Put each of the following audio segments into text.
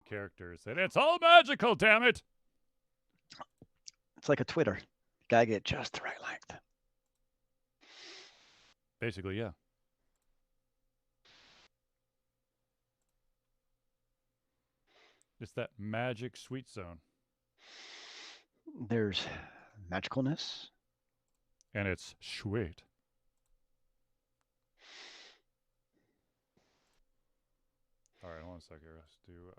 characters, and it's all magical, damn it! It's like a Twitter. Gotta get just the right length. Basically, yeah. It's that magic sweet zone. There's magicalness. And it's sweet. All right, hold on a second. Let's do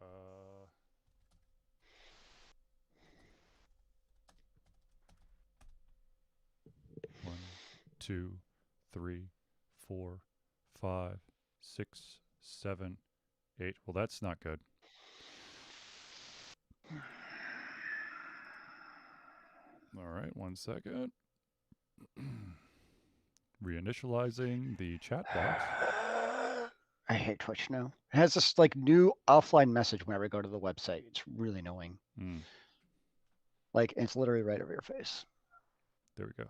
1, 2, 3, 4, 5, 6, 7, 8. Well, that's not good. All right, 1 second. Reinitializing the chat box. I hate Twitch now. It has this like new offline message whenever I go to the website. It's really annoying. Like it's literally right over your face. There we go.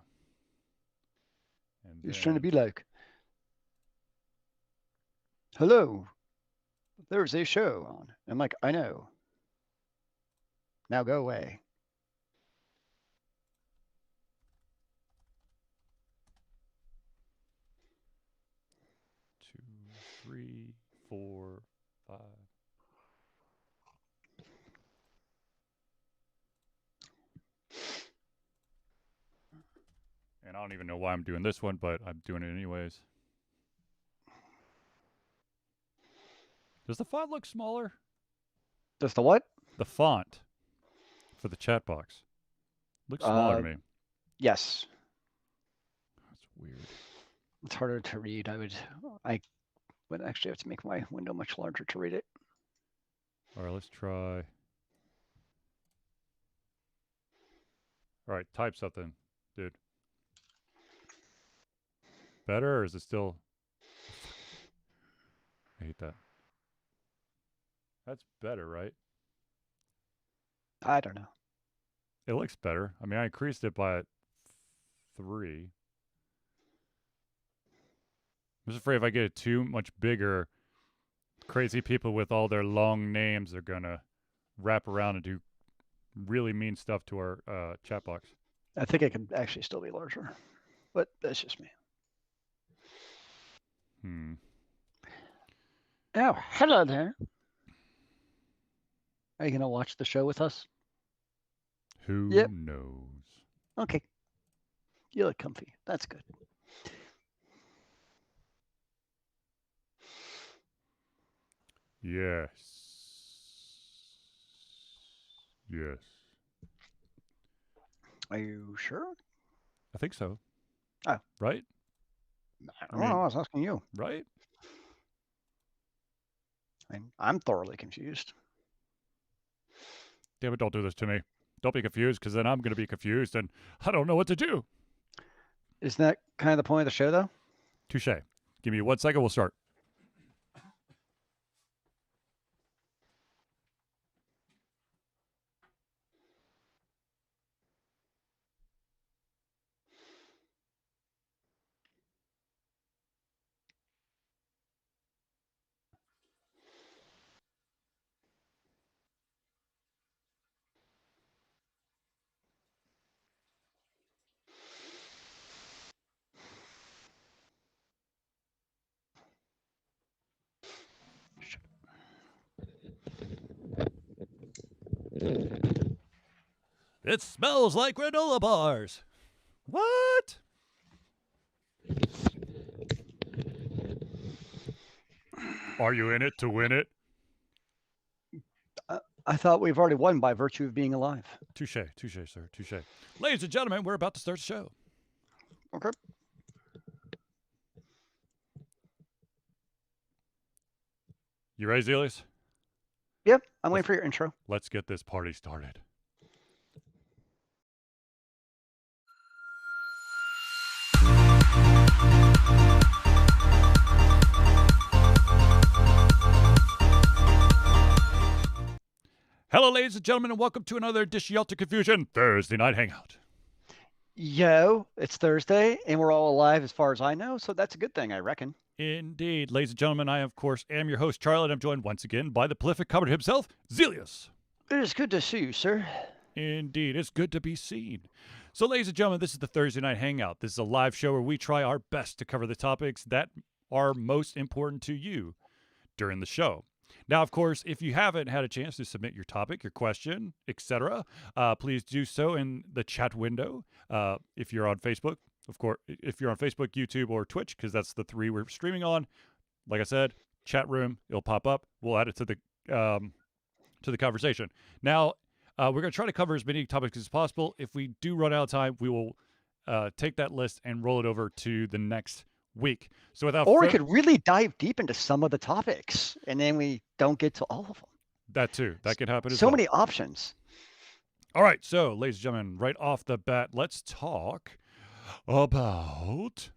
And he's trying to be like, hello, there's a show on. I'm like, I know. Now go away. Three, 4, 5. And I don't even know why I'm doing this one, but I'm doing it anyways. Does the font look smaller? Does the what? The font for the chat box looks smaller to me. Yes. That's weird. It's harder to read. I would actually have to make my window much larger to read it. All right, let's try. All right, type something, dude. Better, or is it still? I hate that. That's better, right? I don't know. It looks better. I mean, I increased it by 3. I'm just afraid if I get it too much bigger, crazy people with all their long names are gonna wrap around and do really mean stuff to our chat box. I think it could actually still be larger, but that's just me. Oh, hello there. Are you gonna watch the show with us? Who knows? Okay. You look comfy. That's good. Yes. Yes. Are you sure? I think so. Oh. Right? I don't know. I was asking you. Right? I'm thoroughly confused. Damn it, don't do this to me. Don't be confused, because then I'm going to be confused, and I don't know what to do. Isn't that kind of the point of the show, though? Touche. Give me 1 second, we'll start. It smells like granola bars. What? Are you in it to win it? I thought we've already won by virtue of being alive. Touche, sir, touche. Ladies and gentlemen, we're about to start the show. Okay. You ready, Zelius? Yep, I'm waiting for your intro. Let's get this party started. Hello, ladies and gentlemen, and welcome to another edition of Yelter Confusion Thursday Night Hangout. Yo, it's Thursday, and we're all alive as far as I know, so that's a good thing, I reckon. Indeed. Ladies and gentlemen, I, of course, am your host, Charlie, and I'm joined once again by the prolific cupboard himself, Zelius. It is good to see you, sir. Indeed. It's good to be seen. So, ladies and gentlemen, this is the Thursday Night Hangout. This is a live show where we try our best to cover the topics that are most important to you during the show. Now, of course, if you haven't had a chance to submit your topic, your question, etc., please do so in the chat window. If you're on Facebook, of course, if you're on Facebook, YouTube, or Twitch, because that's the three we're streaming on. Like I said, chat room, it'll pop up. We'll add it to the conversation. Now, we're going to try to cover as many topics as possible. If we do run out of time, we will take that list and roll it over to the next week. So we could really dive deep into some of the topics, and then we don't get to all of them. That too. That could happen as well. So many options. All right. So, ladies and gentlemen, right off the bat, let's talk about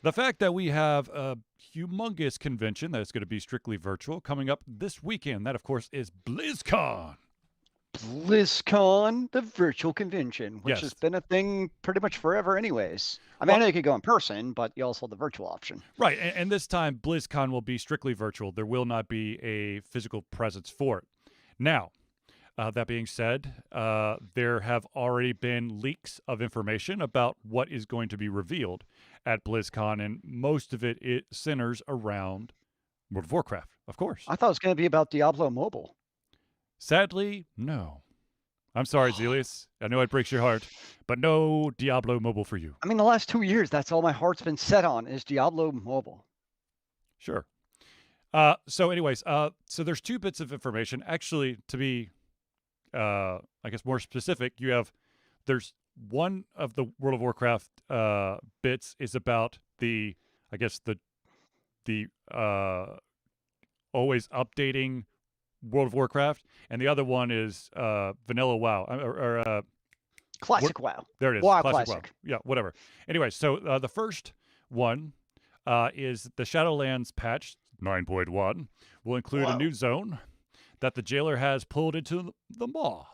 the fact that we have a humongous convention that is going to be strictly virtual coming up this weekend. That, of course, is BlizzCon. BlizzCon, the virtual convention, which has been a thing pretty much forever anyways. I mean, I know you could go in person, but you also have the virtual option. Right, and this time BlizzCon will be strictly virtual. There will not be a physical presence for it. Now, that being said, there have already been leaks of information about what is going to be revealed at BlizzCon, and most of it centers around World of Warcraft, of course. I thought it was going to be about Diablo Mobile. Sadly, no. I'm sorry, Zelius. I know it breaks your heart, but no Diablo Mobile for you. I mean, the last 2 years, that's all my heart's been set on is Diablo Mobile. Sure. So anyways, so there's two bits of information. Actually, to be, I guess, more specific, there's one of the World of Warcraft bits is about the always updating World of Warcraft, and the other one is Vanilla WoW or Classic WoW. There it is. WoW Classic WoW. Yeah, whatever. Anyway, so the first one is the Shadowlands patch 9.1 will include a new zone that the jailer has pulled into the maw.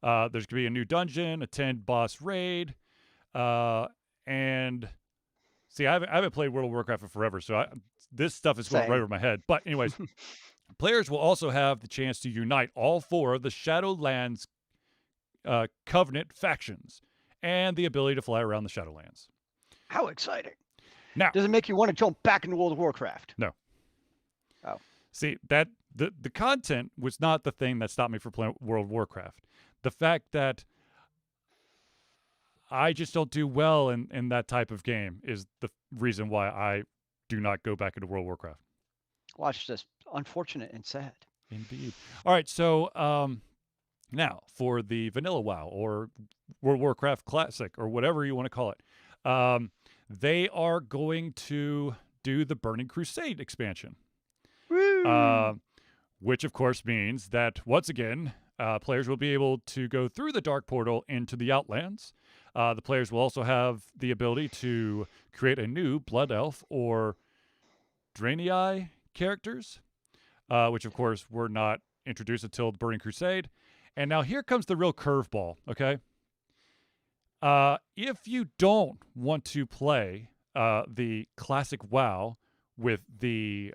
There's going to be a new dungeon, a 10 boss raid, and see, I haven't played World of Warcraft for forever, so this stuff is going right over my head. But anyways. Players will also have the chance to unite all four of the Shadowlands Covenant factions and the ability to fly around the Shadowlands. How exciting. Now, does it make you want to jump back into World of Warcraft? No. Oh. See, that the content was not the thing that stopped me from playing World of Warcraft. The fact that I just don't do well in that type of game is the reason why I do not go back into World of Warcraft. Watch this. Unfortunate and sad. Indeed. All right, so now for the Vanilla WoW or World of Warcraft Classic or whatever you want to call it, they are going to do the Burning Crusade expansion, which of course means that once again, players will be able to go through the Dark Portal into the Outlands. The players will also have the ability to create a new Blood Elf or Draenei characters, which of course were not introduced until the Burning Crusade. And now here comes the real curveball, okay? If you don't want to play the classic WoW with the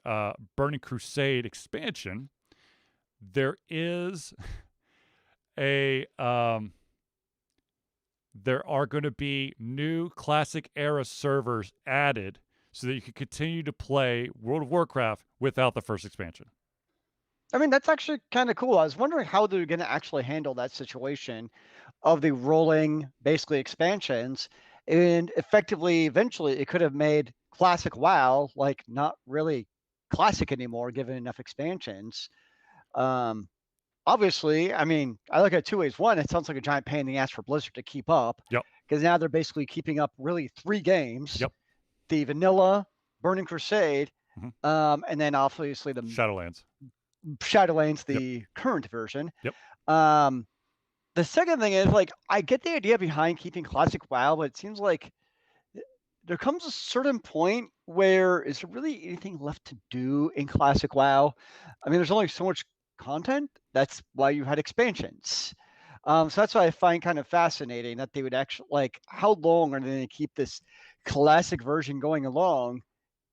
Burning Crusade expansion, there is there are going to be new classic era servers added so that you can continue to play World of Warcraft without the first expansion. I mean, that's actually kind of cool. I was wondering how they're going to actually handle that situation of the rolling, basically, expansions. And effectively, eventually, it could have made classic WoW, like, not really classic anymore, given enough expansions. Obviously, I mean, I look at it two ways. One, it sounds like a giant pain in the ass for Blizzard to keep up. Yep. Because now they're basically keeping up really 3 games. Yep. The Vanilla, Burning Crusade, and then obviously the Shadowlands, the current version. Yep. The second thing is, like, I get the idea behind keeping classic WoW, but it seems like there comes a certain point where is there really anything left to do in classic WoW? I mean, there's only so much content. That's why you had expansions. So that's what I find kind of fascinating, that they would actually, like, how long are they going to keep this classic version going along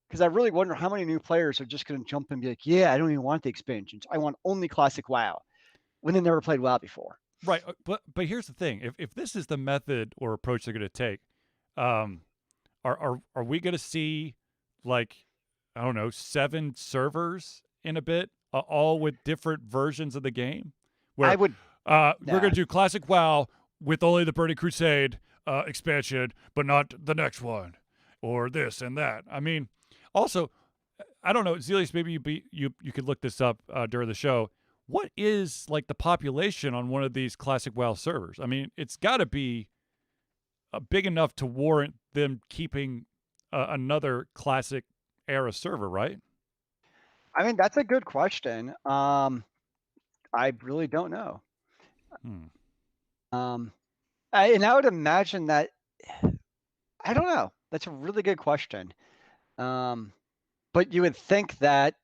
because I really wonder how many new players are just going to jump and be like, yeah, I don't even want the expansions. I want only classic WoW when they never played WoW before. Right, but here's the thing: if this is the method or approach they're going to take, um, are we going to see like I don't know 7 servers in a bit, all with different versions of the game, I where would, we're going nah. to do classic WoW with only the Burning Crusade expansion, but not the next one, or this and that. I mean, also, I don't know, Zelius. Maybe you could look this up during the show. What is like the population on one of these classic WoW servers? I mean, it's got to be big enough to warrant them keeping another classic era server, right? I mean, that's a good question. I really don't know. Hmm. Um, and I would imagine that I don't know. That's a really good question. Um, but you would think that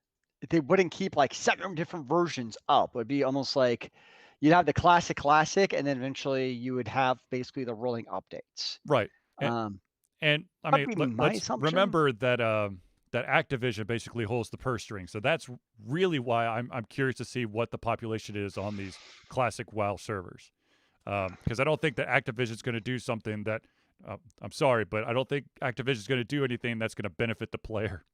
they wouldn't keep like 7 different versions up. It would be almost like you'd have the classic, and then eventually you would have basically the rolling updates. Right. And, Um, and I that'd mean, be my let's assumption. remember that that Activision basically holds the purse string. So that's really why I'm curious to see what the population is on these classic WoW servers. Because I don't think that Activision's going to do something that I'm sorry, but I don't think Activision's going to do anything that's going to benefit the player.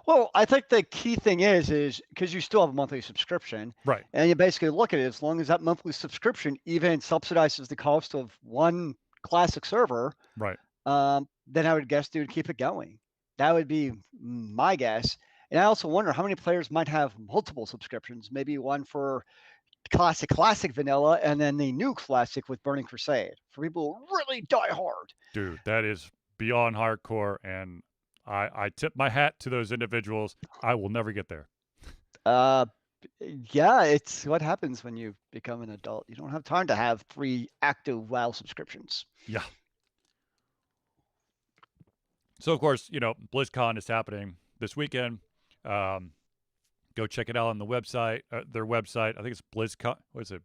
Well, I think the key thing is because you still have a monthly subscription, Right. and you basically look at it as long as that monthly subscription even subsidizes the cost of one classic server, Right. then I would guess they would keep it going. That would be my guess. And I also wonder how many players might have multiple subscriptions, maybe one for classic vanilla, and then the new classic with Burning Crusade for people who really die hard. Dude, that is beyond hardcore, and I tip my hat to those individuals. I will never get there. Uh, yeah, it's what happens when you become an adult. You don't have time to have 3 active WoW subscriptions. Yeah. So of course, BlizzCon is happening this weekend. Um, go check it out on the website, their website. I think it's BlizzCon. What is it?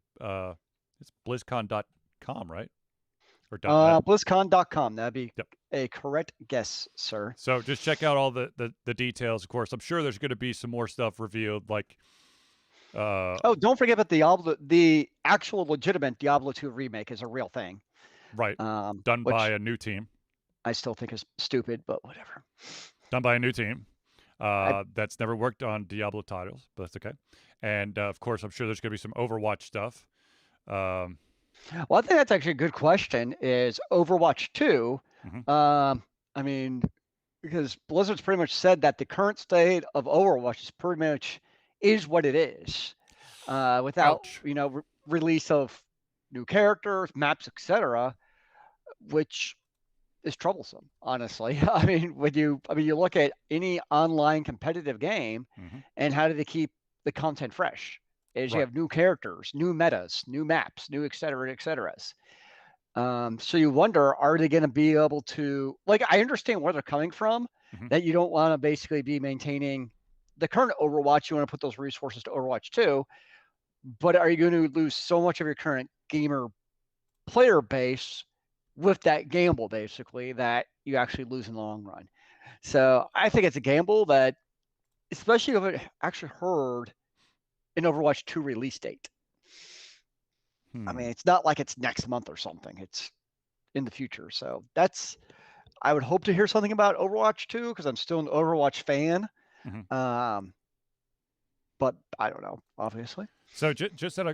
It's BlizzCon.com, right? Or .net. BlizzCon.com. That'd be Yep. a correct guess, sir. So just check out all the details. Of course, I'm sure there's going to be some more stuff revealed, like Oh, don't forget about Diablo. The actual legitimate Diablo 2 remake is a real thing, right, done by which a new team. I still think is stupid, but whatever. Done by a new team. I That's never worked on Diablo titles, but that's okay. And of course, I'm sure there's going to be some Overwatch stuff. Um, Well, I think that's actually a good question. Is Overwatch 2? mhm. I mean, because Blizzard's pretty much said that the current state of Overwatch is pretty much is what it is, without Ouch. release of new characters, maps, etc., which is troublesome, honestly. You look at any online competitive game, Hmm. and how do they keep the content fresh? Is you Right. have new characters, new metas, new maps, new et cetera, et ceteras. So you wonder, are they going to be able to, like, I understand where they're coming from, Hmm. that you don't want to basically be maintaining the current Overwatch. You want to put those resources to Overwatch 2, but are you going to lose so much of your current gamer player base with that gamble, basically, that you actually lose in the long run? So I think it's a gamble that, especially if it actually heard an Overwatch 2 release date. I mean, Hmm. it's not like it's next month or something. It's in the future. So I would hope to hear something about Overwatch 2 because I'm still an Overwatch fan. Hmm. Um, but I don't know, obviously. So just at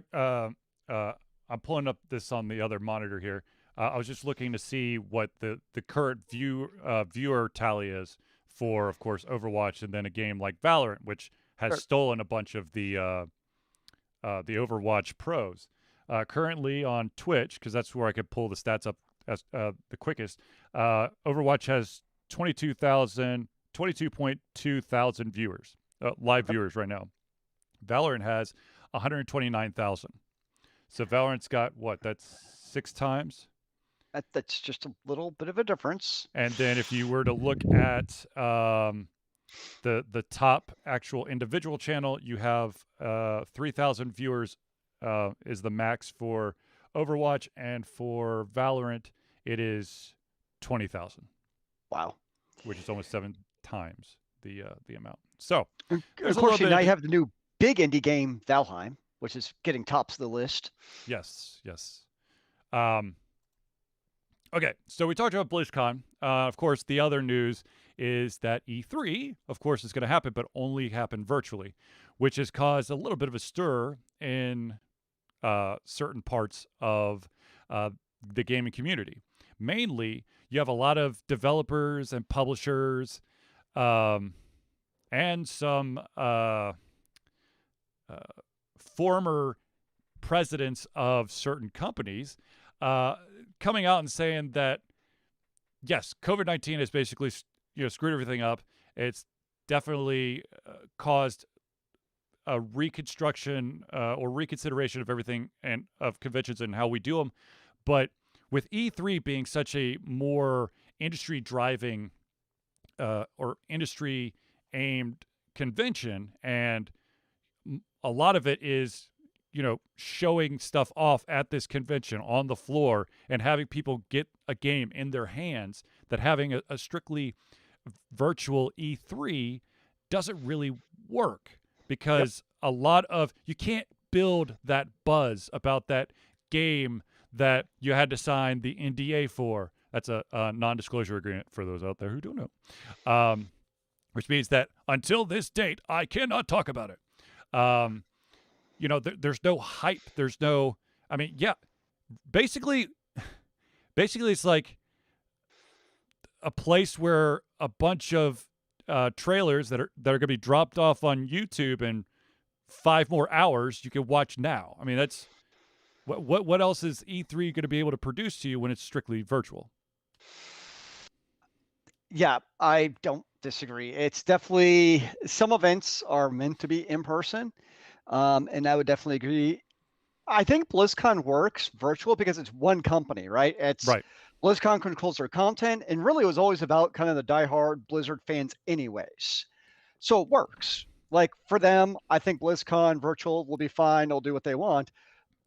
I'm pulling up this on the other monitor here. I was just looking to see what the current viewer tally is for, of course, Overwatch, and then a game like Valorant, which has Sure. stolen a bunch of the Overwatch pros. Currently on Twitch, because that's where I could pull the stats up as the quickest. Overwatch has 22.2 thousand viewers, live viewers right now. Valorant has 129,000. So Valorant's got what? That's 6 times. That's just a little bit of a difference. And then if you were to look at the top actual individual channel, you have 3,000 viewers is the max for Overwatch, and for Valorant it is 20,000, Wow. which is almost 7 times the amount. So Of there's a course, little bit now of you have the new big indie game, Valheim, which is getting tops of the list. yes. Um, okay, so we talked about BlizzCon. Of course, the other news is that E3, of course, is going to happen, but only happen virtually, which has caused a little bit of a stir in certain parts of the gaming community. Mainly, you have a lot of developers and publishers, and some former presidents of certain companies coming out and saying that yes, COVID-19 has basically screwed everything up. It's definitely caused a reconstruction or reconsideration of everything and of conventions and how we do them. But with E3 being such a more industry driving or industry aimed convention, and a lot of it is showing stuff off at this convention on the floor and having people get a game in their hands, that having a strictly virtual E3 doesn't really work, because a lot of you can't build that buzz about that game that you had to sign the NDA for. That's a non-disclosure agreement for those out there who don't know, which means that until this date, I cannot talk about it. There's no hype. There's no. I mean, yeah. Basically, it's like a place where a bunch of trailers that are going to be dropped off on YouTube in 5 more hours you can watch now. I mean, that's what else is E3 going to be able to produce to you when it's strictly virtual? Yeah, I don't disagree. It's definitely, some events are meant to be in person, and I would definitely agree. I think BlizzCon works virtual because it's one company, right? Right. BlizzCon controls their content, and really it was always about kind of the diehard Blizzard fans anyways. So it works. Like for them, I think BlizzCon virtual will be fine. They'll do what they want.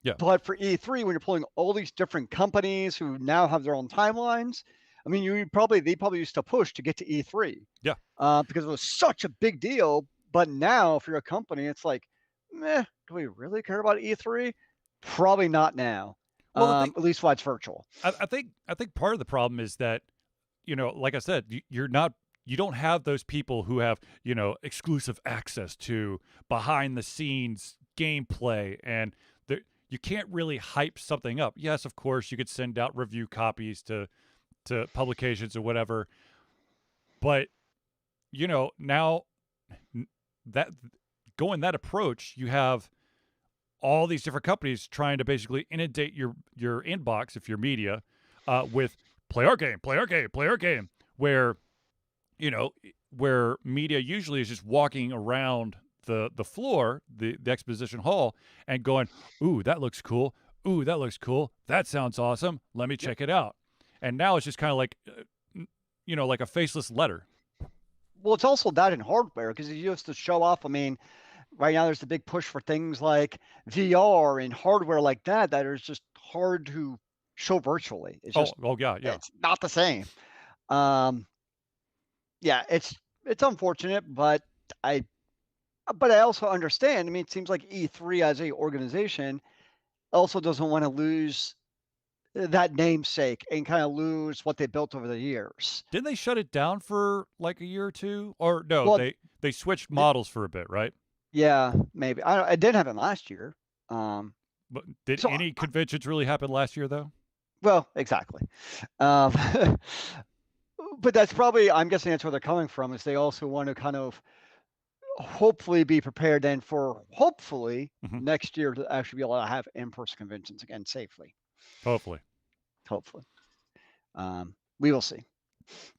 Yeah. But for E3, when you're pulling all these different companies who now have their own timelines, I mean, they probably used to push to get to E3. Yeah. Because it was such a big deal. But now, if you're a company, it's like, meh, do we really care about E3? Probably not now. Well, At least while it's virtual. I think part of the problem is that, like I said, you don't have those people who have, exclusive access to behind the scenes gameplay, and you can't really hype something up. Yes, of course, you could send out review copies to publications or whatever, but now that going that approach, you have all these different companies trying to basically inundate your inbox, if you're media, with play our game, where where media usually is just walking around the floor, the exposition hall, and going, ooh, that looks cool, that sounds awesome, let me check it out. And now it's just kind of like like a faceless letter. Well, it's also that in hardware, because it used to show off. I mean, right now there's the big push for things like VR and hardware like that is just hard to show virtually. It's just, yeah. It's not the same. Yeah, it's unfortunate, but I also understand. I mean, it seems like E3 as a organization also doesn't want to lose that namesake and kind of lose what they built over the years. Didn't they shut it down for like a year or two? Or no, Well, they switched models for a bit, right? Yeah, maybe. It did happen last year. But did So any conventions really happen last year, though? Well, exactly. Um, but that's probably, I'm guessing that's where they're coming from, is they also want to kind of hopefully be prepared then for hopefully next year to actually be able to have in-person conventions again safely. Hopefully. We will see.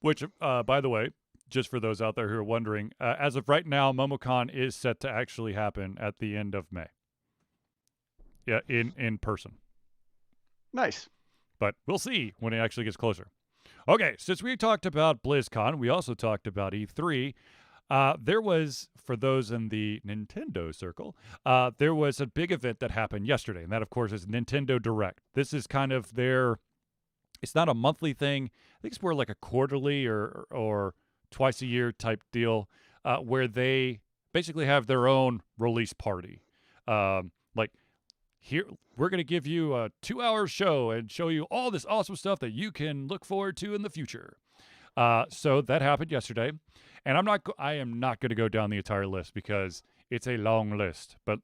Which, by the way, just for those out there who are wondering, as of right now, MomoCon is set to actually happen at the end of May. Yeah, in person. Nice. But we'll see when it actually gets closer. Okay, since we talked about BlizzCon, we also talked about E3. There was, for those in the Nintendo circle, there was a big event that happened yesterday, and that, of course, is Nintendo Direct. This is kind of it's not a monthly thing. I think it's more like a quarterly or twice a year type deal, where they basically have their own release party. Like, here, we're going to give you a 2-hour show and show you all this awesome stuff that you can look forward to in the future. So that happened yesterday, and I am not going to go down the entire list because it's a long list. But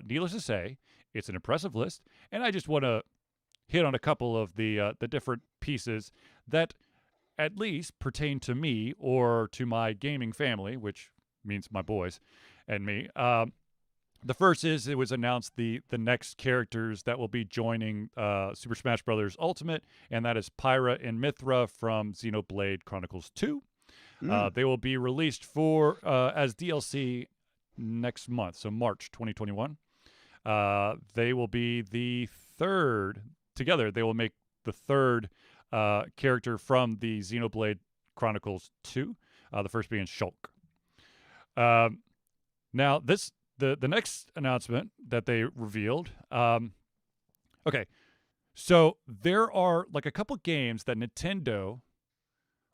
needless to say, it's an impressive list, and I just want to hit on a couple of the different pieces that at least pertain to me or to my gaming family, which means my boys and me. The first is it was announced the next characters that will be joining Super Smash Bros. Ultimate, and that is Pyra and Mithra from Xenoblade Chronicles 2. They will be released as DLC next month, so March 2021. They will be the third, together they will make the third character from the Xenoblade Chronicles 2, the first being Shulk. Now, the next announcement that they revealed, okay, so there are like a couple games that Nintendo,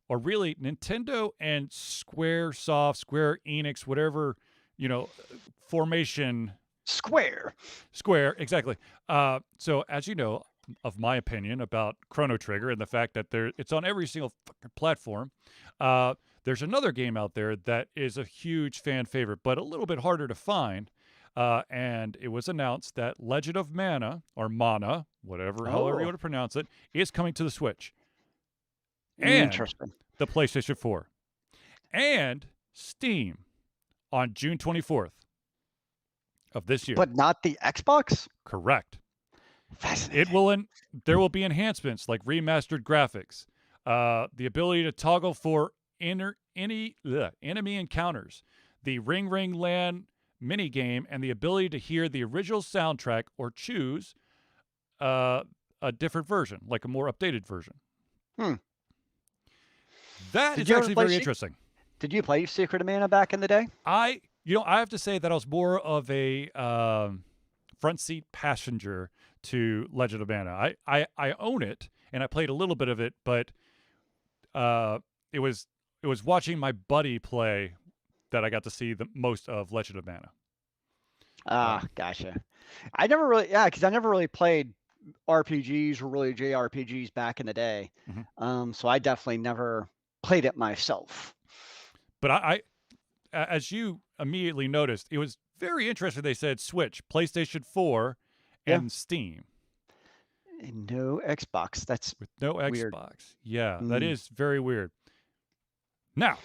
or really Nintendo and Square Enix, whatever, formation. Square, exactly. So as you know, of my opinion about Chrono Trigger and the fact that it's on every single fucking platform, there's another game out there that is a huge fan favorite, but a little bit harder to find. And it was announced that Legend of Mana, or Mana, however you want to pronounce it, is coming to the Switch. And the PlayStation 4. And Steam on June 24th of this year. But not the Xbox? Correct. Fascinating. There will be enhancements like remastered graphics, the ability to toggle for enemy encounters, the Ring Ring Land mini game, and the ability to hear the original soundtrack or choose a different version, like a more updated version. That is actually very interesting. Did you play Secret of Mana back in the day? I have to say that I was more of a front seat passenger to Legend of Mana. I own it, and I played a little bit of it, but it was watching my buddy play that I got to see the most of Legend of Mana. Gotcha. I never really played RPGs or really JRPGs back in the day. So I definitely never played it myself. But I as you immediately noticed, it was very interesting. They said Switch, PlayStation 4, and Steam. And no Xbox. That's with no weird. Xbox. Yeah, that is very weird. Now,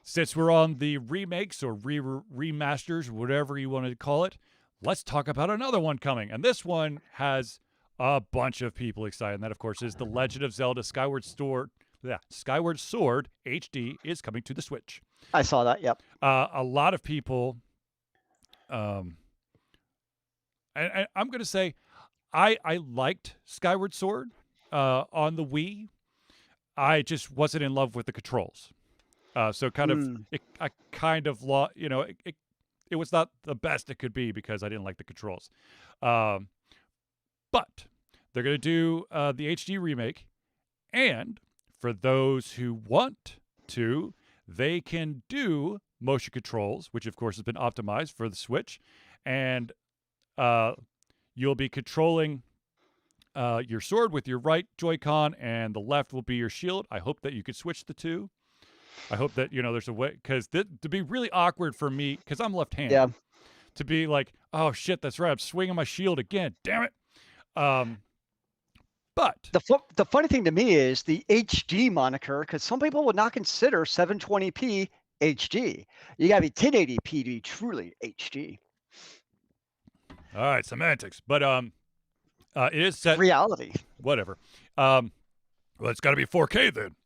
since we're on the remakes or remasters, whatever you want to call it, let's talk about another one coming. And this one has a bunch of people excited. And that, of course, is The Legend of Zelda Skyward Sword HD is coming to the Switch. I saw that, yep. A lot of people, and I'm going to say, I liked Skyward Sword on the Wii. I just wasn't in love with the controls. So kind of, I kind of lost, it was not the best it could be because I didn't like the controls. But they're going to do the HD remake, and for those who want to, they can do motion controls, which of course has been optimized for the Switch, and you'll be controlling your sword with your right Joy-Con, and the left will be your shield. I hope that you could switch the two. I hope that, there's a way, because to be really awkward for me, because I'm left-handed, to be like, oh shit, that's right, I'm swinging my shield again, damn it. But the funny thing to me is the HD moniker, because some people would not consider 720p HD. You got to be 1080p to be truly HD. All right, semantics, but it is set reality. Whatever. Well, it's got to be 4K then.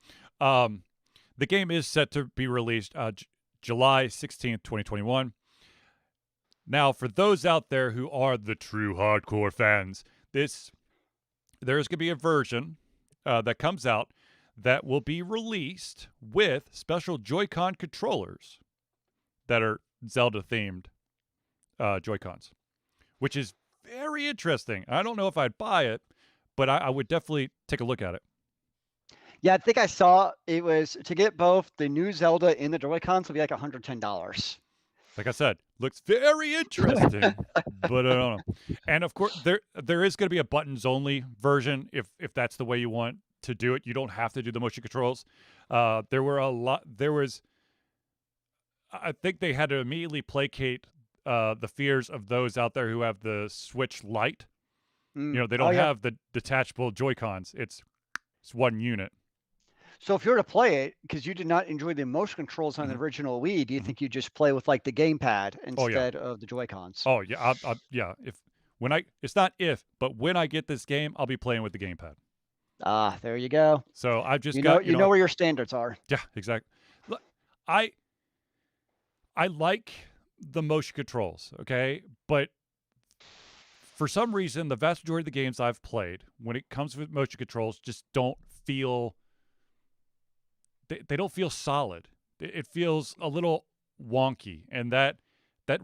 The game is set to be released July 16th, 2021. Now, for those out there who are the true hardcore fans, there's going to be a version that comes out that will be released with special Joy-Con controllers that are Zelda-themed Joy-Cons, which is very interesting. I don't know if I'd buy it, but I would definitely take a look at it. Yeah, I think I saw it was to get both the new Zelda and the Joy-Cons will be like $110. Like I said, looks very interesting, but I don't know. And of course, there is going to be a buttons only version if that's the way you want to do it. You don't have to do the motion controls. There were a lot. There was. I think they had to immediately placate the fears of those out there who have the Switch Lite. You know, they Oh don't yeah. have the detachable Joy-Cons. It's one unit. So if you were to play it, because you did not enjoy the motion controls on the Mhm, original Wii, do you mhm. think you just play with like the gamepad Oh yeah. instead of the Joy-Cons? Oh yeah. Yeah. If when I it's not if, but when I get this game, I'll be playing with the gamepad. Ah, there you go. So I've just You know got you know where your standards are. yeah, exactly. I I like the motion controls, okay, but for some reason, the vast majority of the games I've played, when it comes with motion controls, just don't feel they don't feel solid. It feels a little wonky, and that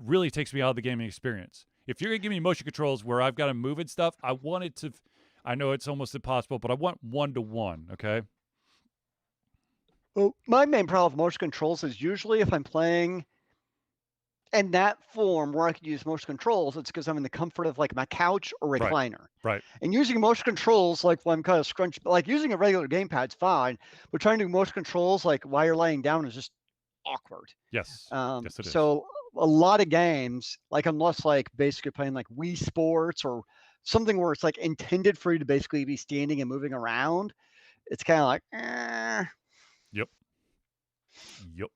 really takes me out of the gaming experience. If you're gonna give me motion controls where I've got to move and stuff, I want it to. I know it's almost impossible, but I want 1-to-1. Okay. Well, my main problem with motion controls is usually if I'm playing in that form where I could use motion controls, it's because I'm in the comfort of like my couch or Right. recliner. Right. And using motion controls, like when I'm kind of scrunched, like using a regular gamepad's fine, but trying to do motion controls like while you're laying down is just awkward. Yes. Yes, it is. So a lot of games, like unless like basically playing like Wii Sports or something where it's like intended for you to basically be standing and moving around, it's kind of like, Yep. Yep.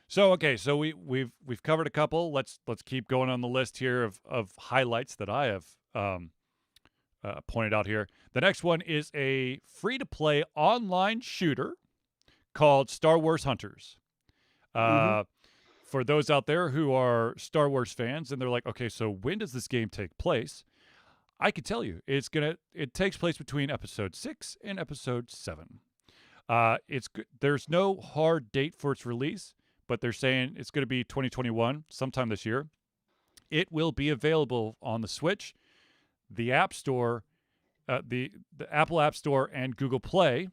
So okay, so we've covered a couple. Let's keep going on the list here of highlights that I have pointed out here. The next one is a free to play online shooter called Star Wars Hunters. mm-hmm. For those out there who are Star Wars fans and they're like, okay, so when does this game take place? I can tell you, it takes place between episode 6 and episode 7. There's no hard date for its release, but they're saying it's going to be 2021, sometime this year. It will be available on the Switch, the App Store, the Apple App Store, and Google Play.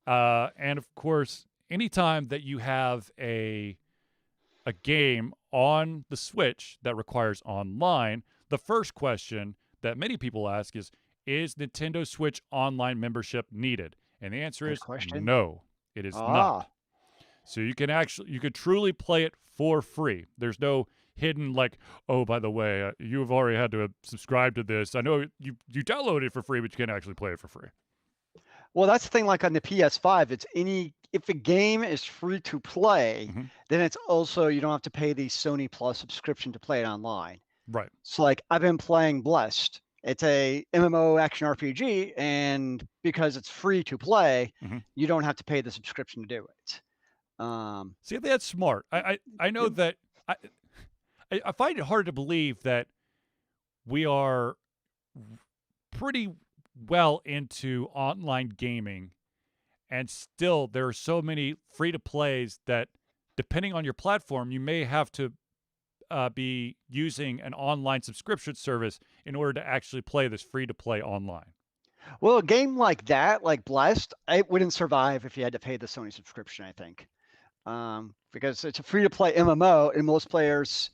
And of course, anytime that you have a game on the Switch that requires online, the first question that many people ask is Nintendo Switch online membership needed? And the answer Good is question. no, it is not. Ah, So you could truly play it for free. There's no hidden like, oh, by the way, you've already had to subscribe to this. I know you download it for free, but you can't actually play it for free. well, that's the thing. Like on the PS5, it's any if a game is free to play, Hmm. then it's also you don't have to pay the Sony Plus subscription to play it online. Right. So like I've been playing Blessed. It's a MMO action RPG, and because it's free to play, Hmm. you don't have to pay the subscription to do it. Um, See, that's smart. I know yep. that I find it hard to believe that we are pretty well into online gaming, and still there are so many free to plays that, depending on your platform, you may have to be using an online subscription service in order to actually play this free to play online. Well, a game like that, like Blessed, it wouldn't survive if you had to pay the Sony subscription, I think. Because it's a free to play MMO, and most players,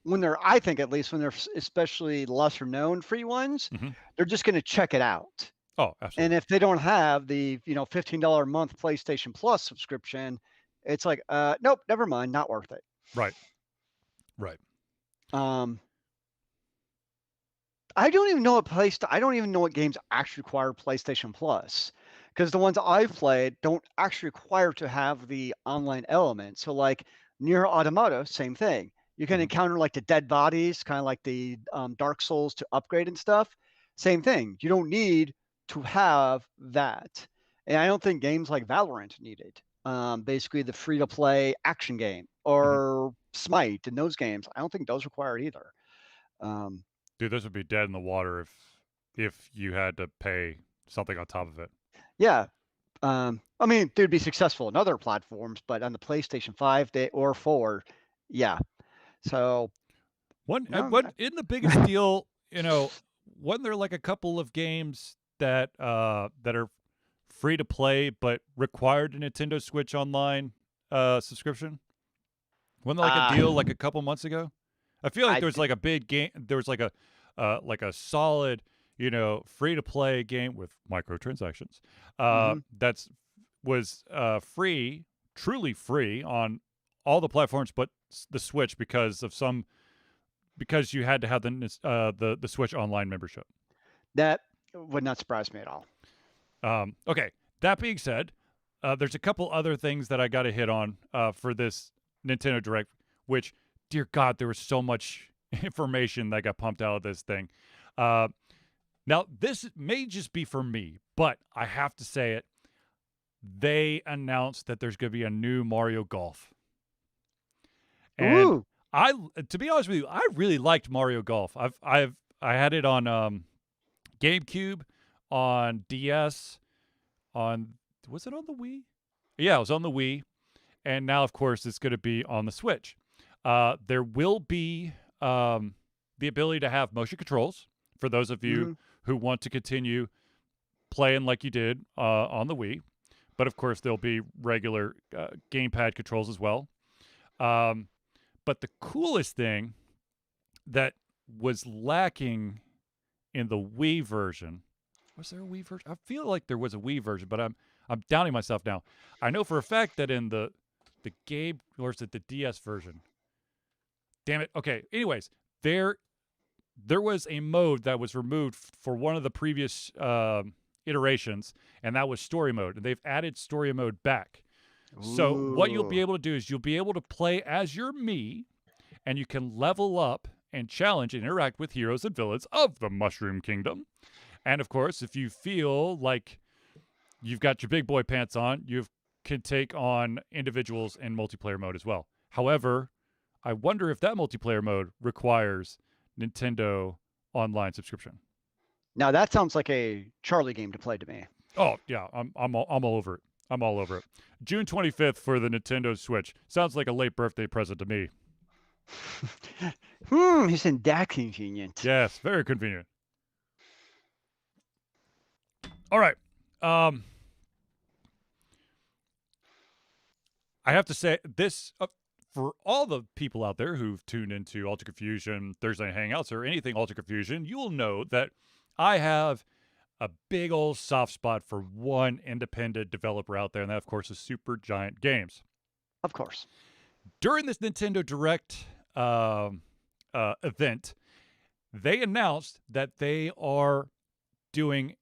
when they're, I think at least, when they're especially lesser known free ones, Hmm. they're just going to check it out. Oh, And absolutely. if they don't have the, $15 a month PlayStation Plus subscription, it's like, nope, never mind, not worth it. Right. Right. Um, I don't even know what I don't even know what games actually require PlayStation Plus, because the ones I've played don't actually require to have the online element. So like Near Automata, same thing. You can Hmm. encounter like the dead bodies, kind of like the Dark Souls to upgrade and stuff. Same thing. You don't need to have that. And I don't think games like Valorant need it. Basically, the free to play action game Hmm. or Smite and those games, I don't think those require it either. Um, Dude, this would be dead in the water if you had to pay something on top of it. yeah, I mean, they'd be successful in other platforms, but on the PlayStation 5 or 4, yeah. So, no, What in the biggest deal, wasn't there like a couple of games that that are free to play but required a Nintendo Switch Online subscription? Wasn't there like a deal like a couple months ago? I feel like there was like a big game. There was like a solid, free to play game with microtransactions. That's was free, truly free on all the platforms but the Switch because you had to have the Switch Online membership. That would not surprise me at all. Okay. That being said, there's a couple other things that I got to hit on for this Nintendo Direct, which, dear God, there was so much information that got pumped out of this thing. Now, this may just be for me, but I have to say it. They announced that there's going to be a new Mario Golf. And to be honest with you, I really liked Mario Golf. I had it on GameCube, on DS, was it on the Wii? Yeah, it was on the Wii. And now, of course, it's going to be on the Switch. There will be the ability to have motion controls for those of you who want to continue playing like you did on the Wii. But, of course, there'll be regular gamepad controls as well. But the coolest thing that was lacking in the Wii version, was there a Wii version? I feel like there was a Wii version, but I'm doubting myself now. I know for a fact that in the game, or is it the DS version? Damn it. Okay. Anyways, there was a mode that was removed for one of the previous iterations, and that was story mode. And they've added story mode back. So what you'll be able to do is you'll be able to play as your Mii, and you can level up and challenge and interact with heroes and villains of the Mushroom Kingdom. And of course, if you feel like you've got your big boy pants on, you can take on individuals in multiplayer mode as well. However, I wonder if that multiplayer mode requires Nintendo Online subscription. Now that sounds like a Charlie game to play to me. Oh yeah, I'm all over it. I'm all over it. June 25th for the Nintendo Switch. Sounds like a late birthday present to me. Isn't that convenient? Yes, very convenient. All right. I have to say this for all the people out there who've tuned into Ultra Confusion, Thursday Night Hangouts, or anything Ultra Confusion, you will know that I have a big old soft spot for one independent developer out there, and that, of course, is Supergiant Games. Of course. During this Nintendo Direct event, they announced that they are going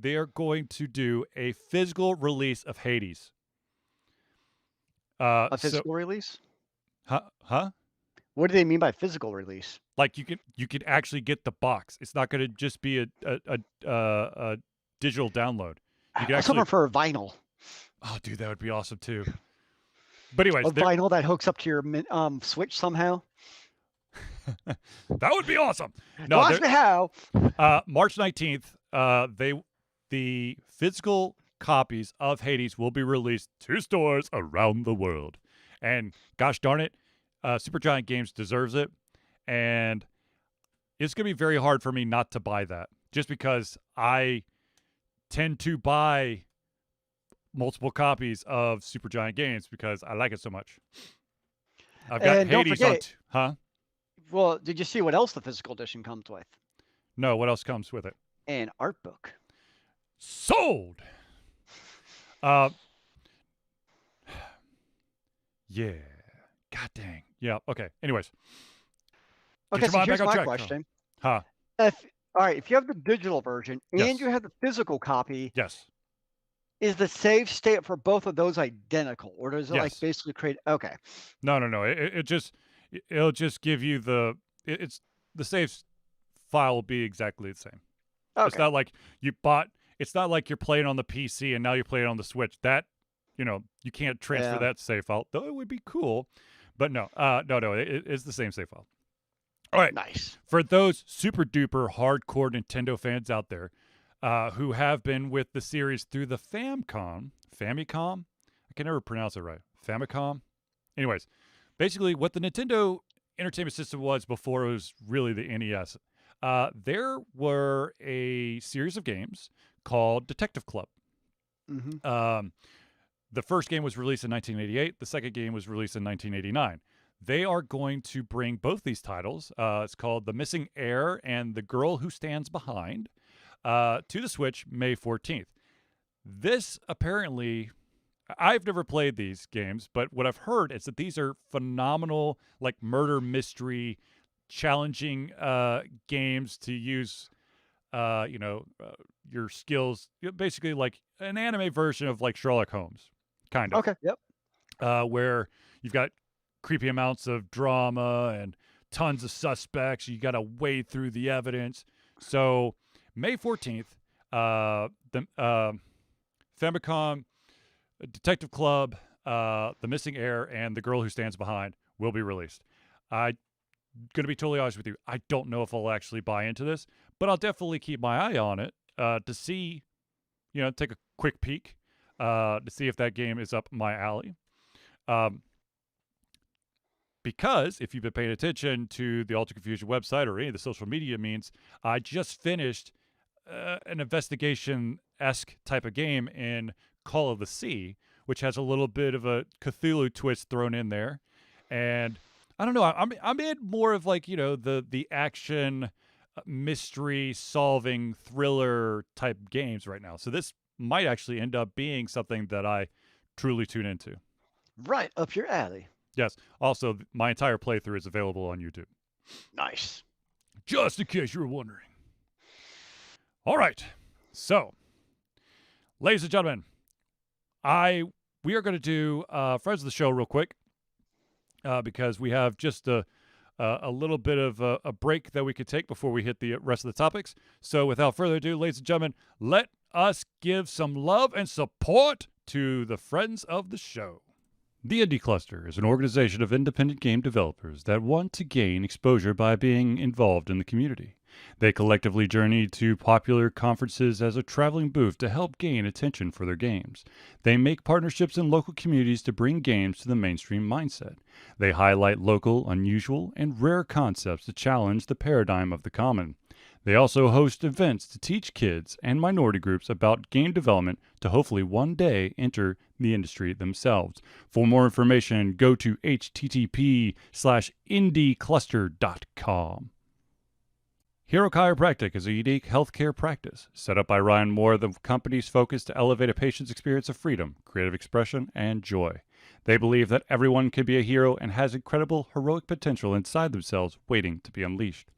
to do a physical release of Hades. A physical release? Huh? What do they mean by physical release? Like you could actually get the box. It's not going to just be a digital download. You can actually for a vinyl. Oh, dude, that would be awesome too. But anyways, a vinyl that hooks up to your Switch somehow. That would be awesome. No, ask me how. March 19th, the physical copies of Hades will be released to stores around the world. And gosh darn it, Supergiant Games deserves it. And it's going to be very hard for me not to buy that, just because I tend to buy multiple copies of Supergiant Games because I like it so much. I've got Hades on huh? Well, did you see what else the physical edition comes with? No, what else comes with it? An art book. Sold! Yeah. God dang. Yeah, okay. Anyways. Okay, so here's my question. Huh? All right, if you have the digital version and you have the physical copy, yes, is the save state for both of those identical, or does it like basically create? Okay. No. It'll just give you the save file will be exactly the same. Okay. It's not like it's not like you're playing on the PC and now you're playing on the Switch. That you can't transfer that save file. Though it would be cool, but no, it's the same save file. All right. Nice. For those super duper hardcore Nintendo fans out there who have been with the series through the Famicom, I can never pronounce it right. Famicom. Anyways, basically what the Nintendo Entertainment System was before it was really the NES. There were a series of games called Detective Club. Mm-hmm. The first game was released in 1988. The second game was released in 1989. They are going to bring both these titles. It's called The Missing Heir and The Girl Who Stands Behind to the Switch May 14th. This apparently, I've never played these games, but what I've heard is that these are phenomenal, like murder mystery, challenging games to use, your skills. Basically, like an anime version of like Sherlock Holmes, kind of. Okay. Yep. Where you've got creepy amounts of drama and tons of suspects. You got to wade through the evidence. So May 14th, the Famicom, Detective Club, The Missing Heir, and The Girl Who Stands Behind will be released. I'm going to be totally honest with you. I don't know if I'll actually buy into this, but I'll definitely keep my eye on it to see, take a quick peek to see if that game is up my alley. Because if you've been paying attention to the Alter Confusion website or any of the social media means, I just finished an investigation-esque type of game in Call of the Sea, which has a little bit of a Cthulhu twist thrown in there. And I don't know, I'm in more of like, the action, mystery, solving, thriller type games right now. So this might actually end up being something that I truly tune into. Right up your alley. Yes. Also, my entire playthrough is available on YouTube. Nice. Just in case you were wondering. All right. So, ladies and gentlemen, we are going to do Friends of the Show real quick because we have just a little bit of a break that we could take before we hit the rest of the topics. So, without further ado, ladies and gentlemen, let us give some love and support to the Friends of the Show. The Indie Cluster is an organization of independent game developers that want to gain exposure by being involved in the community. They collectively journey to popular conferences as a traveling booth to help gain attention for their games. They make partnerships in local communities to bring games to the mainstream mindset. They highlight local, unusual, and rare concepts to challenge the paradigm of the common. They also host events to teach kids and minority groups about game development to hopefully one day enter the industry themselves. For more information, go to http:/indiecluster.com. Hero Chiropractic is a unique healthcare practice set up by Ryan Moore, the company's focus to elevate a patient's experience of freedom, creative expression, and joy. They believe that everyone can be a hero and has incredible heroic potential inside themselves waiting to be unleashed.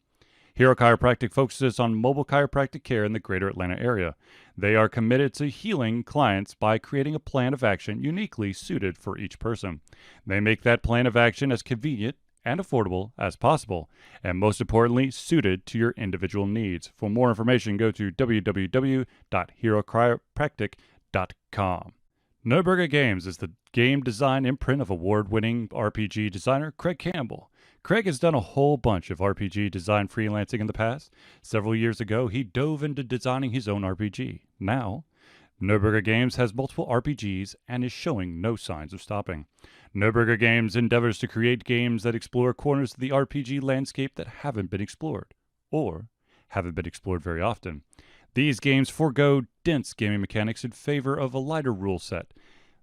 Hero Chiropractic focuses on mobile chiropractic care in the greater Atlanta area. They are committed to healing clients by creating a plan of action uniquely suited for each person. They make that plan of action as convenient and affordable as possible, and most importantly, suited to your individual needs. For more information, go to www.herochiropractic.com. Nerdburger Games is the game design imprint of award-winning RPG designer Craig Campbell. Craig has done a whole bunch of RPG design freelancing in the past. Several years ago, he dove into designing his own RPG. Now, Nerdburger Games has multiple RPGs and is showing no signs of stopping. Nerdburger Games endeavors to create games that explore corners of the RPG landscape that haven't been explored, or haven't been explored very often. These games forego dense gaming mechanics in favor of a lighter rule set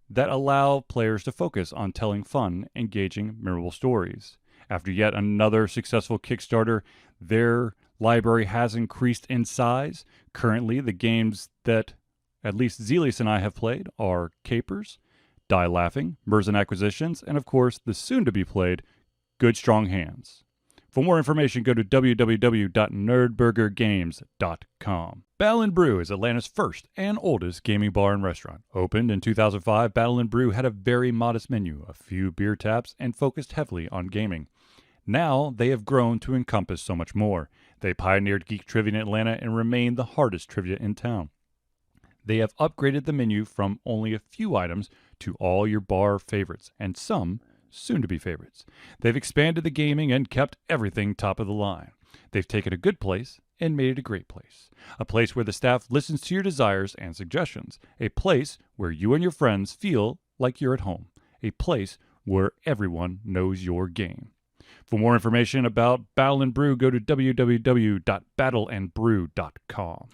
that allow players to focus on telling fun, engaging, memorable stories. After yet another successful Kickstarter, their library has increased in size. Currently, the games that at least Zelius and I have played are Capers, Die Laughing, Merzen Acquisitions, and of course, the soon-to-be-played Good Strong Hands. For more information, go to www.nerdburgergames.com. Battle & Brew is Atlanta's first and oldest gaming bar and restaurant. Opened in 2005, Battle & Brew had a very modest menu, a few beer taps, and focused heavily on gaming. Now, they have grown to encompass so much more. They pioneered geek trivia in Atlanta and remain the hardest trivia in town. They have upgraded the menu from only a few items to all your bar favorites, and some soon-to-be favorites. They've expanded the gaming and kept everything top of the line. They've taken a good place and made it a great place. A place where the staff listens to your desires and suggestions. A place where you and your friends feel like you're at home. A place where everyone knows your game. For more information about Battle & Brew, go to www.battleandbrew.com.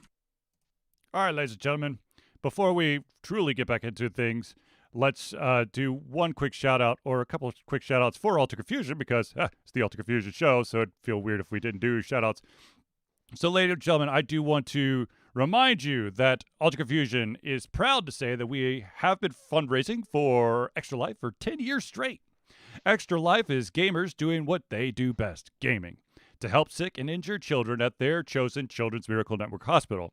All right, ladies and gentlemen, before we truly get back into things, let's do one quick shout out or a couple of quick shout outs for Alter Confusion because it's the Alter Confusion show, so it'd feel weird if we didn't do shout outs. So, ladies and gentlemen, I do want to remind you that Alter Confusion is proud to say that we have been fundraising for Extra Life for 10 years straight. Extra Life is gamers doing what they do best, gaming, to help sick and injured children at their chosen Children's Miracle Network hospital.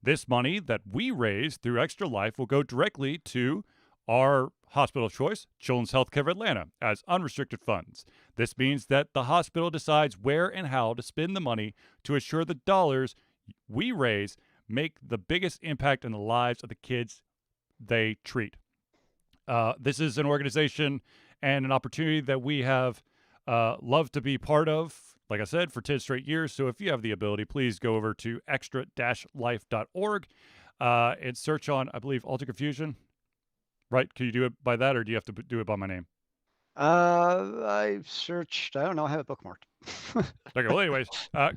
This money that we raise through Extra Life will go directly to our hospital of choice, Children's Healthcare of Atlanta, as unrestricted funds. This means that the hospital decides where and how to spend the money to ensure the dollars we raise make the biggest impact in the lives of the kids they treat. This is an organization and an opportunity that we have loved to be part of, like I said, for 10 straight years. So if you have the ability, please go over to extra-life.org and search on, I believe, Alter Confusion. Right? Can you do it by that, or do you have to do it by my name? I searched. I don't know. I have it bookmarked. Okay. Well, anyways,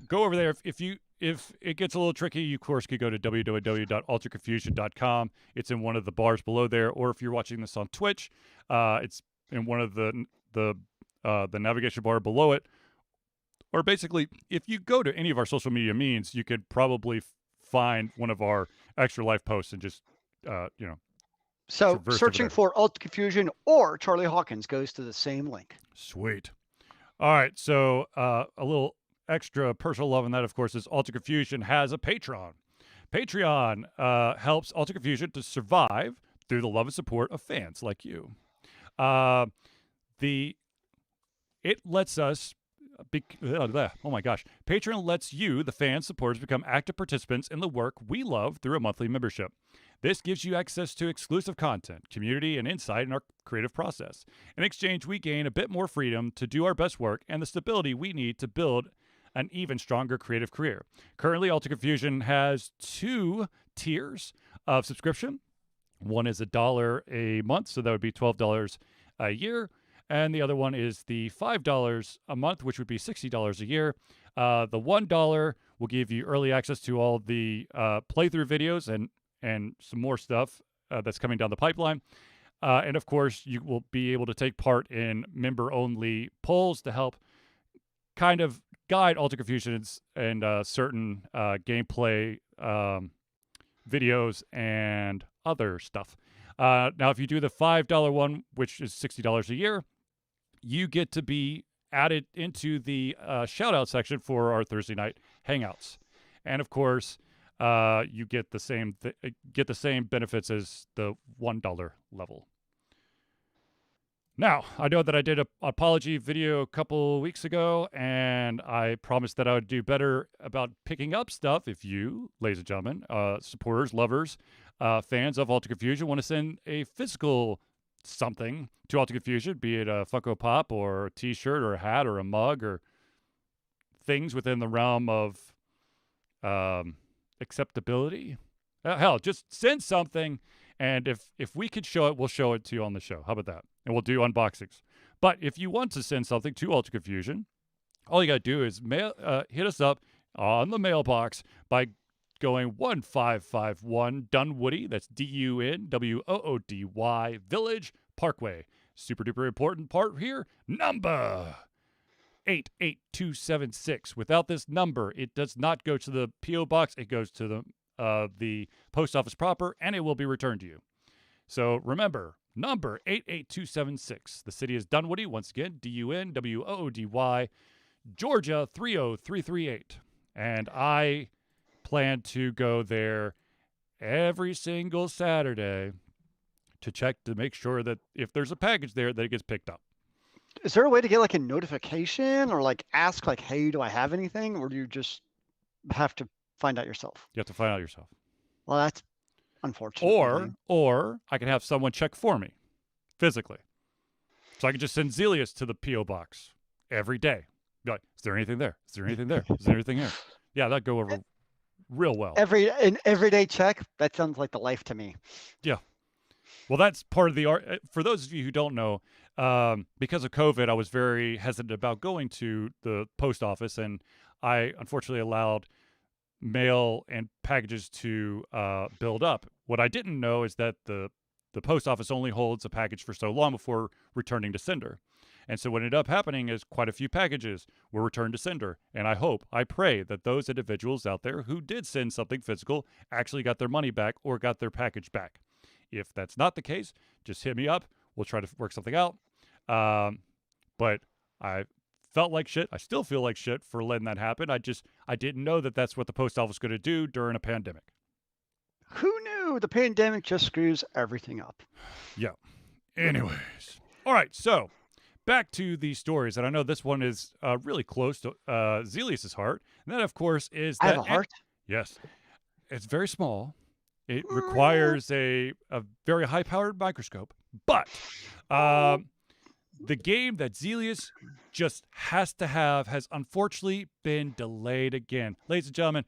go over there. If it gets a little tricky, you of course could go to www.alterconfusion.com. It's in one of the bars below there, or if you're watching this on Twitch, it's in one of the navigation bar below it. Or basically, if you go to any of our social media means, you could probably find one of our Extra Life posts and just So searching for Alter Confusion or Charlie Hawkins goes to the same link. Sweet. All right. So a little extra personal love in that, of course, is Alter Confusion has a Patreon. Patreon helps Alter Confusion to survive through the love and support of fans like you. It lets us oh my gosh. Patreon lets you, the fans, supporters, become active participants in the work we love through a monthly membership. This gives you access to exclusive content, community, and insight in our creative process. In exchange, we gain a bit more freedom to do our best work and the stability we need to build an even stronger creative career. Currently, Alter Confusion has 2 tiers of subscription. One is $1 a month, so that would be $12 a year. And the other one is the $5 a month, which would be $60 a year. The $1 will give you early access to all the playthrough videos and some more stuff that's coming down the pipeline. And of course, you will be able to take part in member-only polls to help kind of guide Alter Confusion and certain gameplay videos and other stuff. Now, if you do the $5 one, which is $60 a year, you get to be added into the shout-out section for our Thursday night hangouts. And of course, you get the same benefits as the $1 level. Now, I know that I did an apology video a couple weeks ago, and I promised that I would do better about picking up stuff if you, ladies and gentlemen, supporters, lovers, fans of Alter Confusion, want to send a physical something to Alter Confusion, be it a Funko Pop or a T-shirt or a hat or a mug or things within the realm of acceptability. Hell, just send something, and if we could show it, we'll show it to you on the show. How about that? And we'll do unboxings. But if you want to send something to Alter Confusion, all you got to do is hit us up on the mailbox by going 1551 Dunwoody, that's DUNWOODY, Village Parkway. Super duper important part here, number 88276. Without this number, it does not go to the P.O. box. It goes to the post office proper, and it will be returned to you. So remember, number 88276. The city is Dunwoody, once again, DUNWOODY, Georgia 30338. And I plan to go there every single Saturday to check to make sure that if there's a package there, that it gets picked up. Is there a way to get like a notification or like ask like, hey, do I have anything? Or do you just have to find out yourself? You have to find out yourself. Well, that's unfortunate. Or I can have someone check for me physically. So I can just send Zelius to the P.O. box every day. Be like, is there anything there? Is there anything there? Is there anything here? Yeah, that'd go over real well. An everyday check? That sounds like the life to me. Yeah. Well, that's part of the art. For those of you who don't know, because of COVID, I was very hesitant about going to the post office, and I unfortunately allowed mail and packages to build up. What I didn't know is that the post office only holds a package for so long before returning to sender. And so what ended up happening is quite a few packages were returned to sender. And I pray that those individuals out there who did send something physical actually got their money back or got their package back. If that's not the case, just hit me up. We'll try to work something out. But I felt like shit. I still feel like shit for letting that happen. I didn't know that that's what the post office was going to do during a pandemic. Who knew? The pandemic just screws everything up. Yeah. Anyways. All right. So back to these stories. And I know this one is really close to Zelius's heart. And that, of course, is that. I have a heart? Yes. It's very small. It requires a very high-powered microscope. But the game that Zelius just has to have has unfortunately been delayed again. Ladies and gentlemen,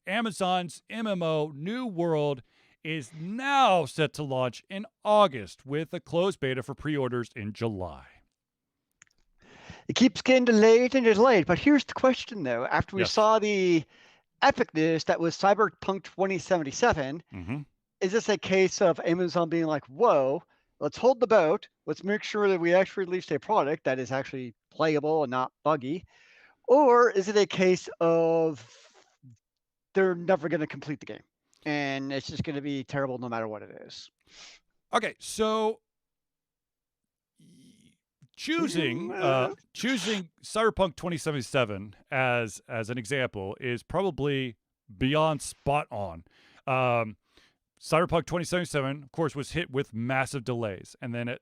Amazon's MMO New World is now set to launch in August with a closed beta for pre-orders in July. It keeps getting delayed and delayed. But here's the question, though. After we saw the epicness that was Cyberpunk 2077, is this a case of Amazon being like, whoa, let's hold the boat. Let's make sure that we actually release a product that is actually playable and not buggy. Or is it a case of they're never going to complete the game and it's just going to be terrible no matter what it is? Okay, so choosing Cyberpunk 2077 as an example is probably beyond spot on. Cyberpunk 2077, of course, was hit with massive delays. And then at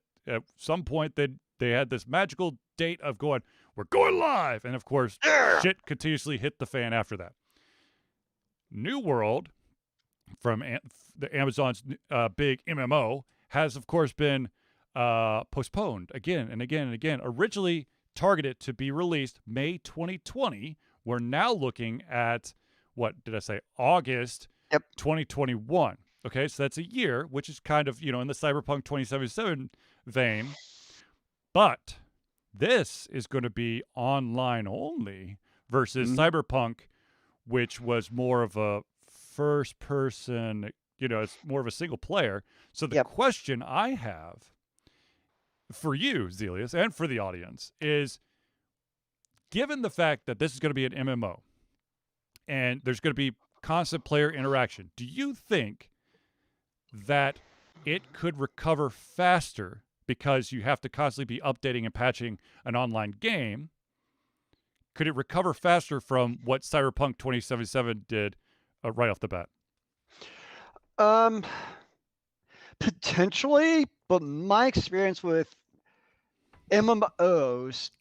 some point, they had this magical date of going, we're going live. And of course, shit continuously hit the fan after that. New World, from the Amazon's big MMO, has, of course, been postponed again and again and again. Originally targeted to be released May 2020. We're now looking at, what did I say, August 2021. Okay, so that's a year, which is kind of, in the Cyberpunk 2077 vein. But this is going to be online only versus Cyberpunk, which was more of a first person, it's more of a single player. So the question I have for you, Zelius, and for the audience is, given the fact that this is going to be an MMO and there's going to be constant player interaction, do you think that it could recover faster because you have to constantly be updating and patching an online game? Could it recover faster from what Cyberpunk 2077 did right off the bat? Potentially, but my experience with MMOs,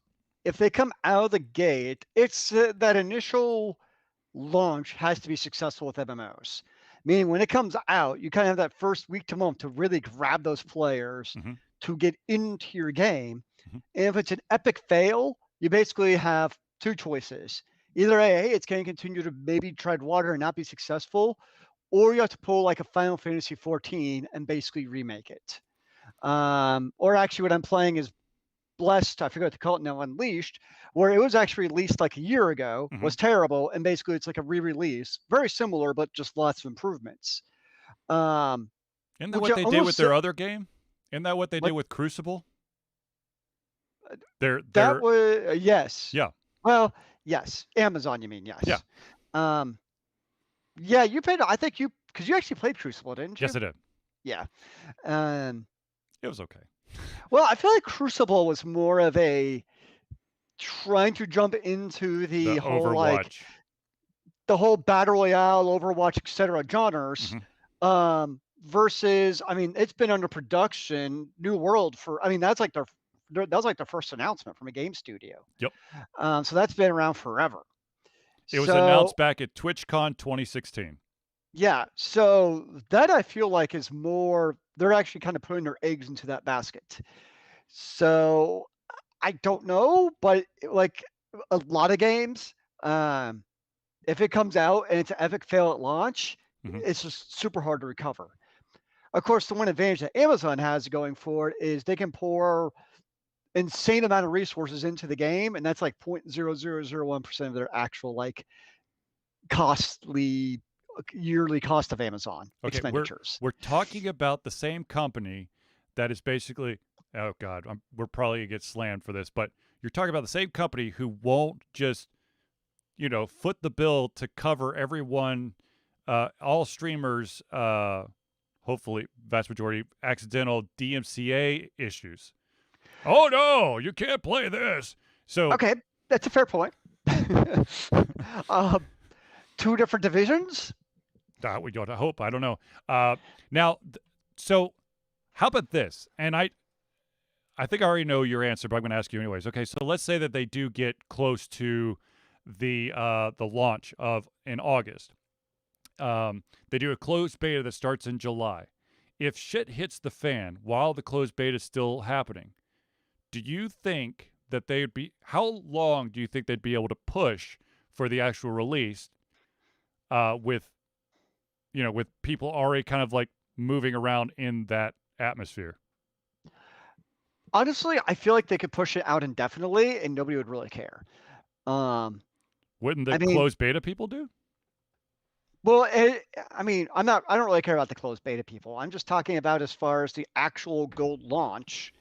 if they come out of the gate, it's that initial launch has to be successful with MMOs. Meaning when it comes out, you kind of have that first week to month to really grab those players to get into your game. And if it's an epic fail, you basically have two choices. Either A, it's going to continue to maybe tread water and not be successful, or you have to pull like a Final Fantasy 14 and basically remake it. Or actually what I'm playing is Blessed, I forgot what to call it now, Unleashed, where it was actually released like a year ago, was terrible, and basically it's like a re-release. Very similar, but just lots of improvements. Isn't that what they did with their other game? Isn't that what they did with Crucible? That was, yes. Yeah. Well, yes. Amazon, you mean, yes. Yeah. Yeah, you played, I think because you actually played Crucible, didn't you? Yes, I did. Yeah. It was okay. Well, I feel like Crucible was more of a trying to jump into the whole Overwatch. The whole battle royale, Overwatch, etc. genres. Versus, I mean, it's been under production, New World that's like that was like their first announcement from a game studio. Yep. So that's been around forever. It was announced back at TwitchCon 2016. Yeah. So that I feel like is more, they're actually kind of putting their eggs into that basket. So I don't know, but like a lot of games, if it comes out and it's an epic fail at launch, it's just super hard to recover. Of course, the one advantage that Amazon has going forward is they can pour insane amount of resources into the game, and that's like 0.0001% of their actual like costly yearly cost of Amazon Okay, expenditures. we're talking about the same company that is basically. Oh God, we're probably gonna get slammed for this, but you're talking about the same company who won't just foot the bill to cover everyone, all streamers. Hopefully, vast majority accidental DMCA issues. Oh no, you can't play this. So Okay, that's a fair point. uh, two different divisions. we gotta hope. I don't know. Now, so how about this? And I think I already know your answer, but I'm going to ask you anyways. Okay, so let's say that they do get close to the launch of in August. They do a closed beta that starts in July. If shit hits the fan while the closed beta is still happening, do you think that they'd be? How long do you think they'd be able to push for the actual release? With with people already kind of like moving around in that atmosphere. Honestly, I feel like they could push it out indefinitely and nobody would really care. Um, Wouldn't the I mean, closed beta people do? well, I mean, I don't really care about the closed beta people. I'm just talking about as far as the actual gold launch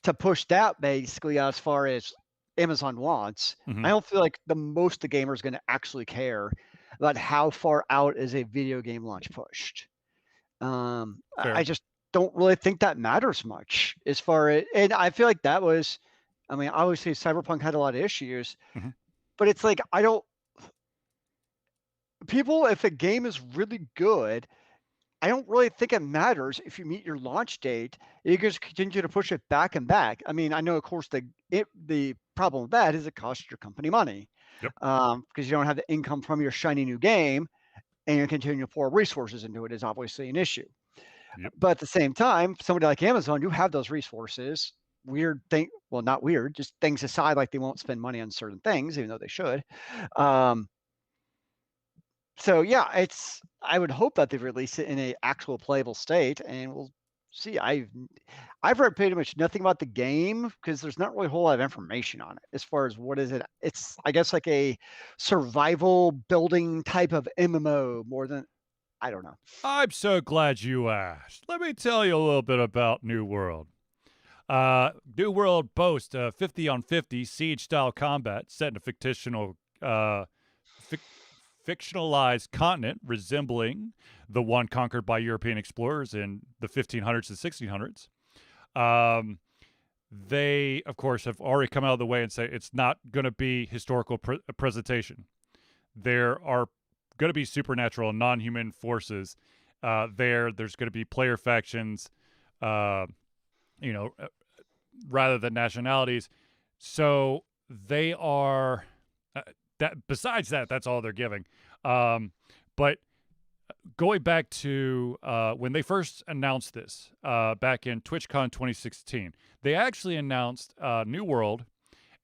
to push that basically as far as Amazon wants. Mm-hmm. I don't feel like the most the gamer is going to actually care about how far out is a video game launch pushed. I just don't really think that matters much as far as, and I feel like that was, I mean, obviously Cyberpunk had a lot of issues, mm-hmm. but it's like, I don't, people, if a game is really good, I don't really think it matters if you meet your launch date. You just continue to push it back and back. I mean, I know, of course, the problem with that is it costs your company money, Yep. Because you don't have the income from your shiny new game, and you're continuing to pour resources into it is obviously an issue. Yep. But at the same time, somebody like Amazon, you have those resources. Weird thing, well, not weird, just things aside, like they won't spend money on certain things, even though they should. Um, so yeah, I would hope that they release it in a actual playable state, and we'll see. I've read pretty much nothing about the game because there's not really a whole lot of information on it as far as what is it. It's, I guess, like a survival building type of MMO more than, I don't know. I'm so glad you asked. Let me tell you a little bit about New World. New World boasts a 50 on 50 siege style combat set in a fictionalized continent resembling the one conquered by European explorers in the 1500s and 1600s. They, of course, have already come out of the way and say it's not going to be historical presentation. There are going to be supernatural and non-human forces there's going to be player factions, you know, rather than nationalities. So they are that. Besides that, that's all they're giving. But going back to when they first announced this back in TwitchCon 2016, they actually announced New World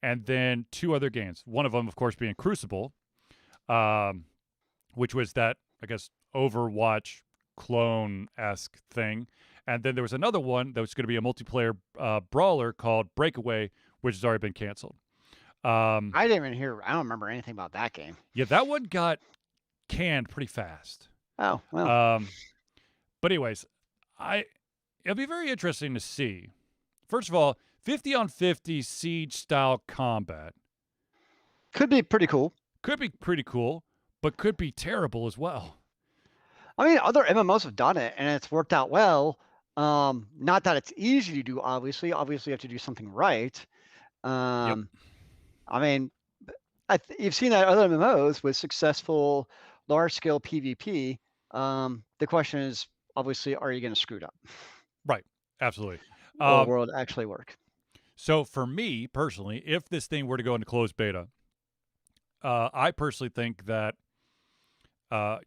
and then two other games. One of them, of course, being Crucible, which was that, I guess, Overwatch clone-esque thing. And then there was another one that was going to be a multiplayer brawler called Breakaway, which has already been canceled. I didn't even hear. I don't remember anything about that game. Yeah, that one got canned pretty fast. Oh well. But anyways, it'll be very interesting to see. First of all, 50 on 50 siege style combat Could be pretty cool. could be pretty cool, but could be terrible as well. I mean, other MMOs have done it, and it's worked out well. Not that it's easy to do. Obviously, you have to do something right. I mean, you've seen that other MMOs with successful large-scale PvP. The question is, obviously, are you going to screw it up? Right. Absolutely. Or will it actually work? So for me personally, if this thing were to go into closed beta, I personally think that I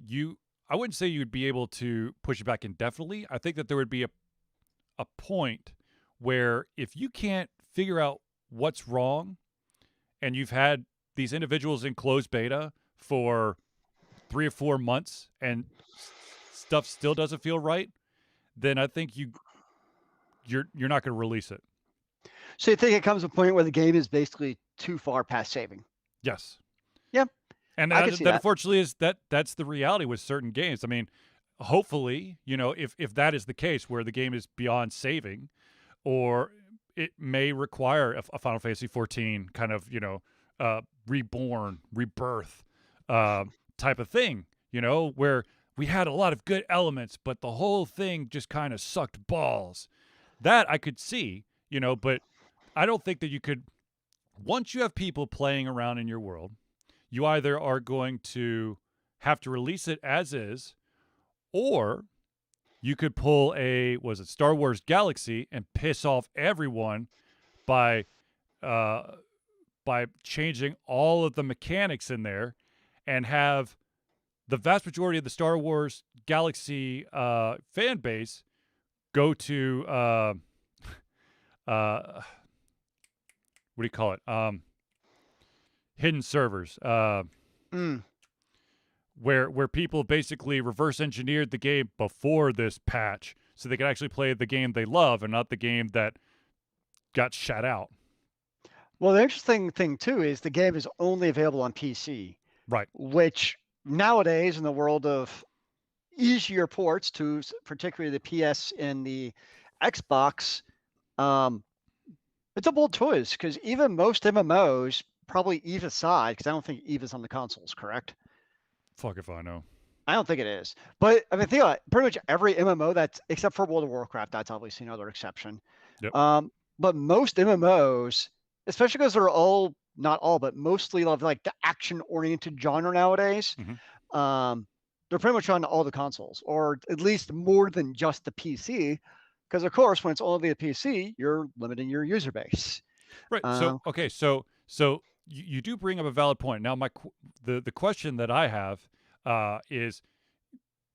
wouldn't say you'd be able to push it back indefinitely. I think that there would be a point where if you can't figure out what's wrong and you've had these individuals in closed beta for 3 or 4 months and stuff still doesn't feel right, then I think you're not going to release it. So you think it comes to a point where the game is basically too far past saving? Yes. Yeah. And I can see that that. unfortunately is that's the reality with certain games. I mean, hopefully, if that is the case where the game is beyond saving, or it may require a Final Fantasy 14 kind of, reborn, rebirth type of thing, where we had a lot of good elements, but the whole thing just kind of sucked balls. That I could see, but I don't think that you could, once you have people playing around in your world, you either are going to have to release it as is, or you could pull Star Wars Galaxy and piss off everyone by changing all of the mechanics in there and have the vast majority of the Star Wars Galaxy fan base go to what do you call it? Hidden servers. Mm. Where people basically reverse engineered the game before this patch so they could actually play the game they love and not the game that got shut out. Well, the interesting thing too is the game is only available on PC, Right. which nowadays in the world of easier ports to particularly the PS and the Xbox, it's a bold choice because even most MMOs, probably Eve aside, because I don't think Eve is on the consoles, correct? Fuck if I know. I don't think it is. But I mean, think about it, pretty much every MMO that's except for World of Warcraft, that's obviously another exception. Yep. But most MMOs, especially because they're all not all, but mostly of like the action-oriented genre nowadays, they're pretty much on all the consoles, or at least more than just the PC. Because of course, when it's only the PC, you're limiting your user base. Right. So okay. So you do bring up a valid point. Now, the question that I have is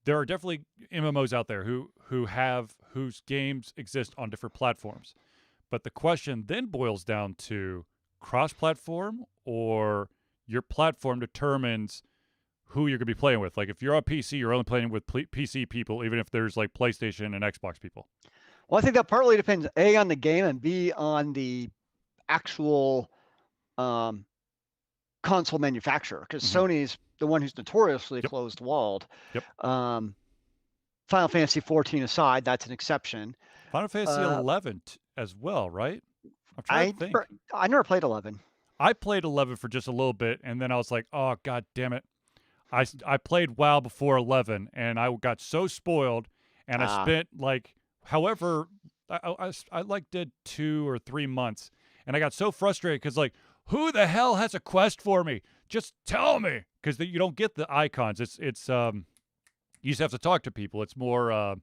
there are definitely MMOs out there whose games exist on different platforms, but the question then boils down to cross-platform, or your platform determines who you're going to be playing with. Like if you're on PC, you're only playing with PC people, even if there's like PlayStation and Xbox people. Well, I think that partly depends A on the game and B on the actual console manufacturer, because Sony's the one who's notoriously closed-walled. Yep. Final Fantasy 14 aside, that's an exception. Final Fantasy 11 as well, right? I'm trying to think. I never played 11. I played 11 for just a little bit, and then I was like, oh, God damn it. I played WoW before 11, and I got so spoiled, and I spent like, however, I like did 2 or 3 months, and I got so frustrated because like, who the hell has a quest for me? Just tell me, because you don't get the icons. It's you just have to talk to people. It's more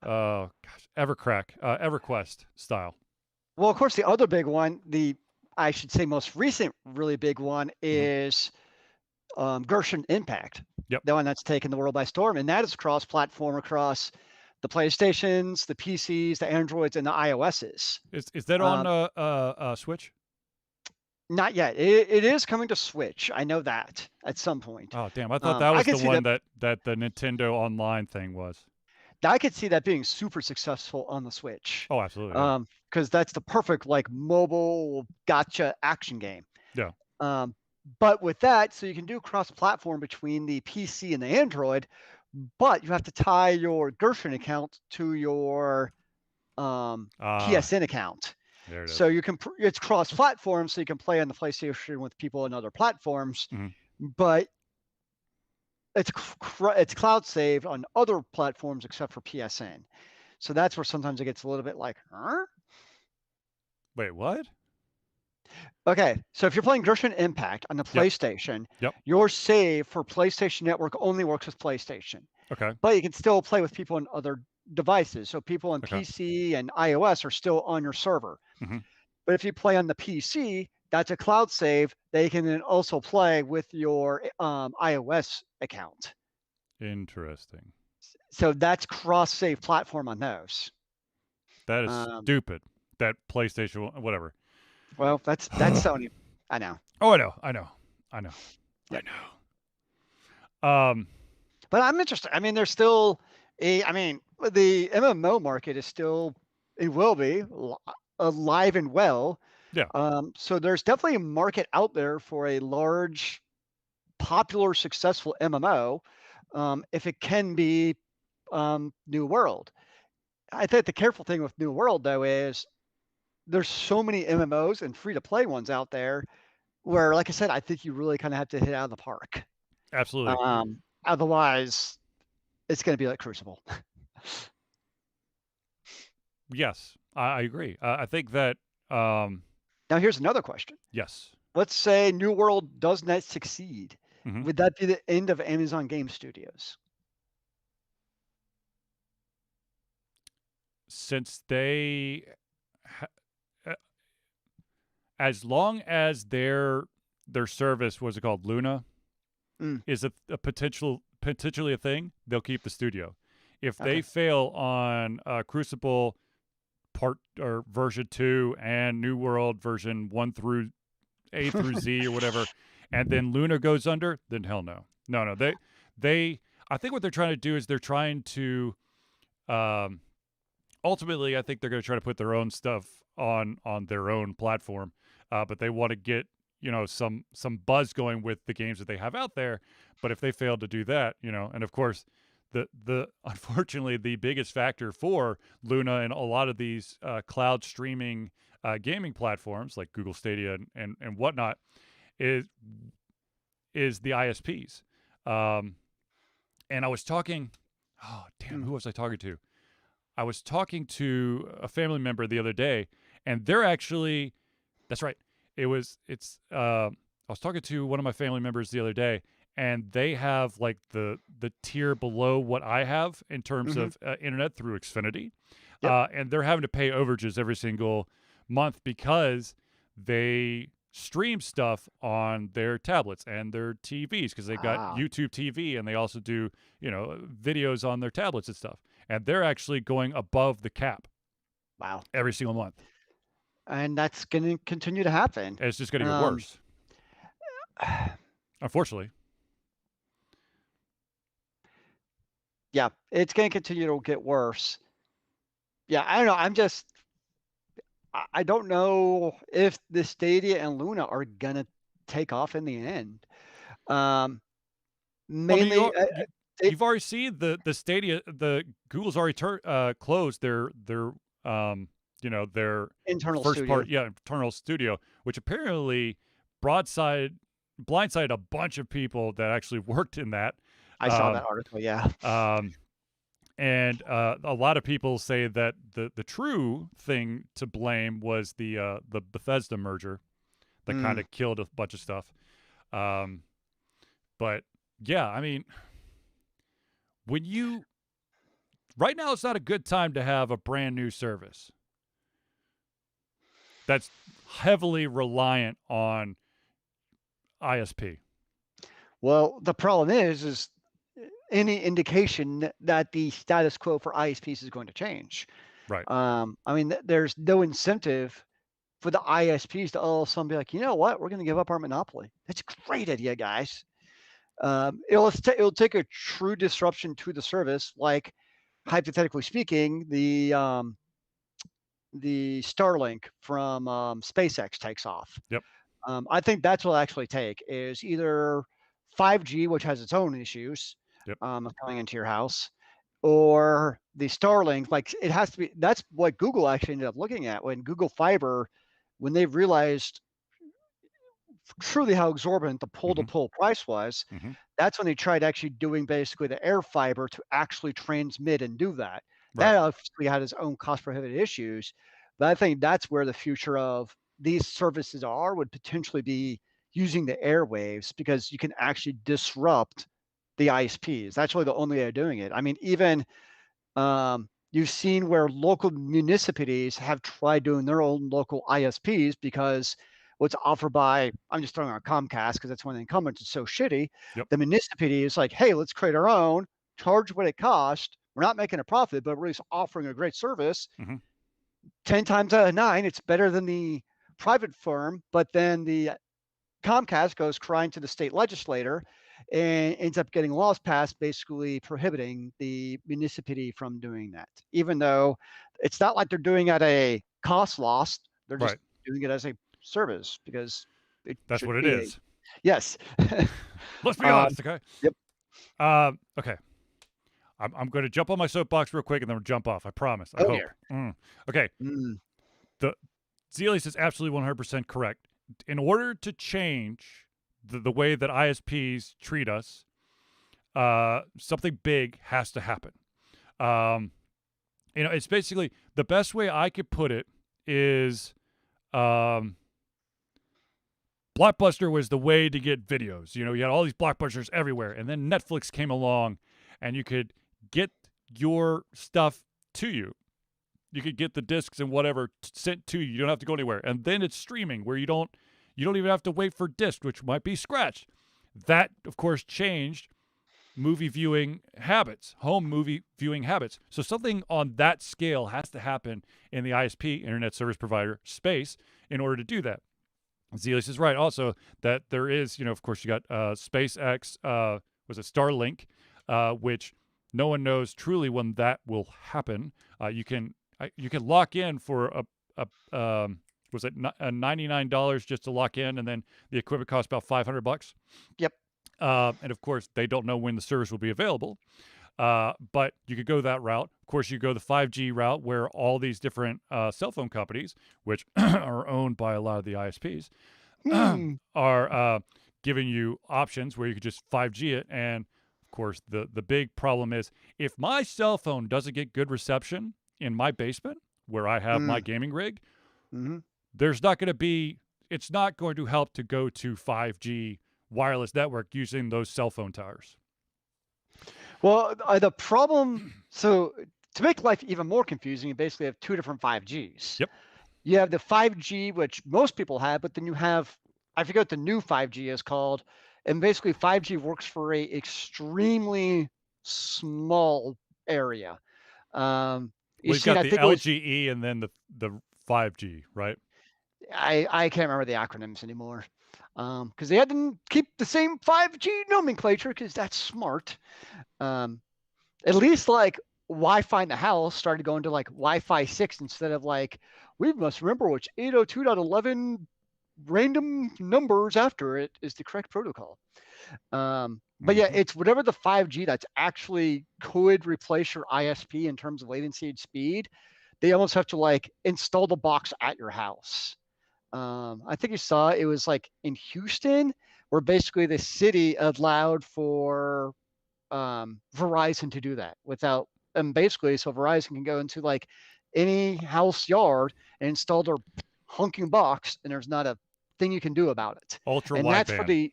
EverQuest style. Well, of course, the other big one, I should say most recent really big one is Genshin Impact. Yep. The one that's taken the world by storm, and that is cross-platform across the PlayStations, the PCs, the Androids, and the iOSs. Is that on Switch? Not yet. It is coming to Switch. I know that at some point. Oh, damn. I thought that was the one that the Nintendo Online thing was. I could see that being super successful on the Switch. Oh, absolutely. Because that's the perfect like mobile gotcha action game. Yeah. But with that, so you can do cross-platform between the PC and the Android, but you have to tie your Genshin account to your PSN account. There it is. So you can it's cross-platform, so you can play on the PlayStation with people on other platforms, but it's cloud saved on other platforms except for PSN. So that's where sometimes it gets a little bit like, huh? Wait, what? Okay, so if you're playing Genshin Impact on the PlayStation, your save for PlayStation Network only works with PlayStation. Okay. But you can still play with people on other devices. So people on PC and iOS are still on your server. But if you play on the PC, that's a cloud save. They can then also play with your iOS account. Interesting. So that's cross-save platform on those. That is stupid. That PlayStation, whatever. Well, that's Sony. I know. Oh, I know. But I'm interested. I mean, there's still the MMO market is still, it will be alive and well. Yeah. So there's definitely a market out there for a large popular, successful MMO, if it can be New World. I think the careful thing with New World though is there's so many MMOs and free to play ones out there where, like I said, I think you really kind of have to hit it out of the park. Absolutely. Otherwise, it's going to be like Crucible. Yes, I agree. I think that Now, here's another question. yes. Let's say New World does not succeed. Hmm. Would that be the end of Amazon Game Studios? Since they, uh, as long as their service, what's it called, Luna, Mm, is a potentially a thing, they'll keep the studio. If they okay. fail on Crucible part or version 2 and New World version 1 through A through Z or whatever, and then Luna goes under, then hell no. No, they I think what they're trying to do is they're trying to um ultimately I think they're going to try to put their own stuff on their own platform. But they want to get, some buzz going with the games that they have out there, but if they fail to do that, and of course the unfortunately the biggest factor for Luna and a lot of these cloud streaming gaming platforms like Google Stadia and whatnot is the ISPs. Um, and I was talking, oh damn, Mm, who was I talking to? I was talking to a family member the other day, and they're actually, that's right. I was talking to one of my family members the other day, and they have like the tier below what I have in terms mhm. of internet through Xfinity, Yep. and they're having to pay overages every single month because they stream stuff on their tablets and their TVs because they've got Ah, YouTube TV and they also do videos on their tablets and stuff, and they're actually going above the cap wow. every single month, And that's going to continue to happen. and it's just going to get Um, worse, unfortunately. yeah, it's going to continue to get worse. Yeah, I don't know. I don't know if the Stadia and Luna are going to take off in the end. Um, Well, I mean, mainly, they, you've already seen the Stadia. The Google's already closed their their internal first studio. part, yeah, internal studio, which apparently broadside blindsided a bunch of people that actually worked in that. I saw that Um, article. Yeah. um, and a lot of people say that the true thing to blame was the Bethesda merger that kind Mm. of killed a bunch of stuff. Um, but yeah, I mean, when you right now, it's not a good time to have a brand new service that's heavily reliant on ISP. Well, the problem is any indication that the status quo for ISPs is going to change. Right. I mean, there's no incentive for the ISPs to all of a sudden be like, you know what, we're going to give up our monopoly. That's a great idea, guys. It'll take a true disruption to the service, like hypothetically speaking, the Starlink from SpaceX takes off. Yep. I think that's what it'll actually take is either 5G, which has its own issues Yep. of coming into your house, or the Starlink. Like it has to be. That's what Google actually ended up looking at when Google Fiber, when they realized truly how exorbitant the Hmm. pull-to-pull price was. Hmm. That's when they tried actually doing basically the air fiber to actually transmit and do that. Right. That obviously had its own cost prohibitive issues, but I think that's where the future of these services would potentially be using the airwaves because you can actually disrupt the ISPs. That's really the only way of doing it. I mean, even you've seen where local municipalities have tried doing their own local ISPs because what's offered by, I'm just throwing out Comcast because that's one of the incumbents is so shitty. Yep. The municipality is like, hey, let's create our own, charge what it costs. We're not making a profit, but we're just offering a great service. Hmm. 10 times out of nine, it's better than the private firm. But then the Comcast goes crying to the state legislator and ends up getting laws passed basically prohibiting the municipality from doing that. Even though it's not like they're doing it at a cost loss, they're just Right. doing it as a service because it That's should what it be a is. Yes. Let's be Um, honest, okay? yep. Okay. I'm going to jump on my soapbox real quick and then we'll jump off. I promise. I Oh hope. dear. Okay. Mm, The Zelius is absolutely 100% correct. In order to change the way that ISPs treat us, something big has to happen. It's basically the best way I could put it is Blockbuster was the way to get videos. You had all these blockbusters everywhere, and then Netflix came along, and you could get your stuff to you. You could get the discs and whatever sent to you. You don't have to go anywhere. And then it's streaming, where you don't even have to wait for disc, which might be scratched. That, of course, changed movie viewing habits, home movie viewing habits. So something on that scale has to happen in the ISP, Internet Service Provider space, in order to do that. Zelius is right also that there is, of course, you got SpaceX, was it Starlink, which no one knows truly when that will happen. You can lock in for was it $99 just to lock in, and then the equipment costs about $500. yep. And of course, they don't know when the service will be available. But you could go that route. Of course, you go the 5G route, where all these different cell phone companies, which are owned by a lot of the ISPs, Hmm. are giving you options where you could just 5G it. And of course, the big problem is if my cell phone doesn't get good reception in my basement where I have my Mm, gaming rig, hmm there's not going to be. It's not going to help to go to 5G wireless network using those cell phone towers. Well, the problem. So to make life even more confusing, you basically have two different 5Gs. Yep. You have the 5G, which most people have, but then you have, I forget what the new 5G is called. And basically 5G works for a extremely small area. You Well, you've see, got I the think it was, LGE and then the 5G, right? I can't remember the acronyms anymore. Because they had to keep the same 5G nomenclature because that's smart. Um, at least like Wi-Fi in the house started going to like Wi-Fi 6 instead of like, we must remember which 802.11 random numbers after it is the correct protocol. But yeah, Mm-hmm. it's whatever the 5G that's actually could replace your ISP in terms of latency and speed. They almost have to like install the box at your house. I think you saw it was like in Houston, where basically the city allowed for Verizon to do that without, and basically, so Verizon can go into like any house yard and install their hunking box, and there's not a thing you can do about it. Ultra And that's for wideband. the,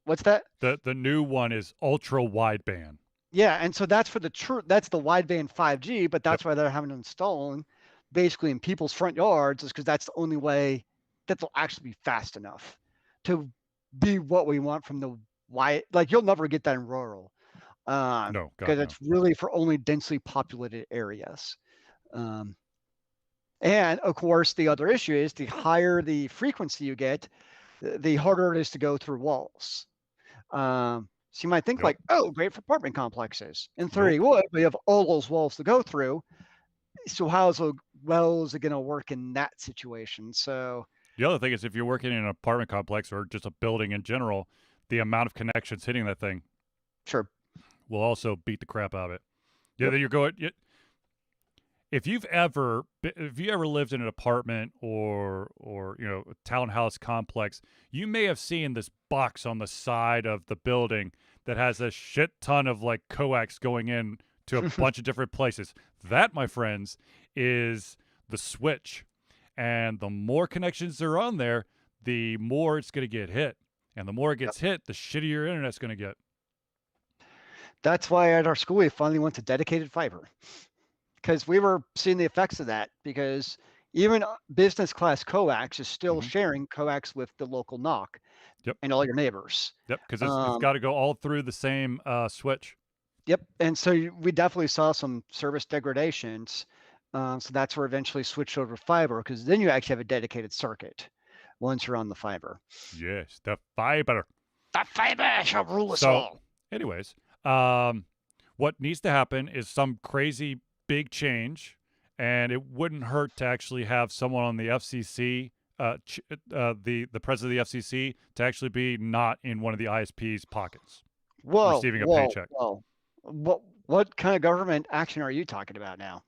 what's that? The new one is ultra wideband. Yeah, and so that's for the that's the wideband 5G, but Yep. that's why they're having it installed basically in people's front yards, is because that's the only way that they'll actually be fast enough to be what we want from the wide. Like you'll never get that in rural, No, God because no. it's really for only densely populated areas. Um, and of course, the other issue is the higher the frequency you get, the harder it is to go through walls. So you might think Yep. like, oh, great for apartment complexes. In theory, Nope. it would. We have all those walls to go through. So well is it going to work in that situation? So The other thing is if you're working in an apartment complex or just a building in general, the amount of connections hitting that thing sure. will also beat the crap out of it. Yeah, Yep. then you're going. If you ever lived in an apartment or a townhouse complex, you may have seen this box on the side of the building that has a shit ton of like coax going in to a bunch of different places. That, my friends, is the switch. And the more connections there are on there, the more it's going to get hit. And the more it Yep. gets hit, the shittier your internet's going to get. That's why at our school we finally went to dedicated fiber, because we were seeing the effects of that. Because even business class coax is still Hmm. sharing coax with the local knock Yep. and all your neighbors. Yep. Because it's Um, got to go all through the same switch. Yep, and so we definitely saw some service degradations. So that's where eventually switched over to fiber, because then you actually have a dedicated circuit once you're on the fiber. Yes, the fiber. The fiber shall rule us So, all. anyways, what needs to happen is some crazy big change, and it wouldn't hurt to actually have someone on the FCC the president of the FCC to actually be not in one of the ISP's pockets, Whoa, receiving a whoa, paycheck. whoa. What kind of government action are you talking about now?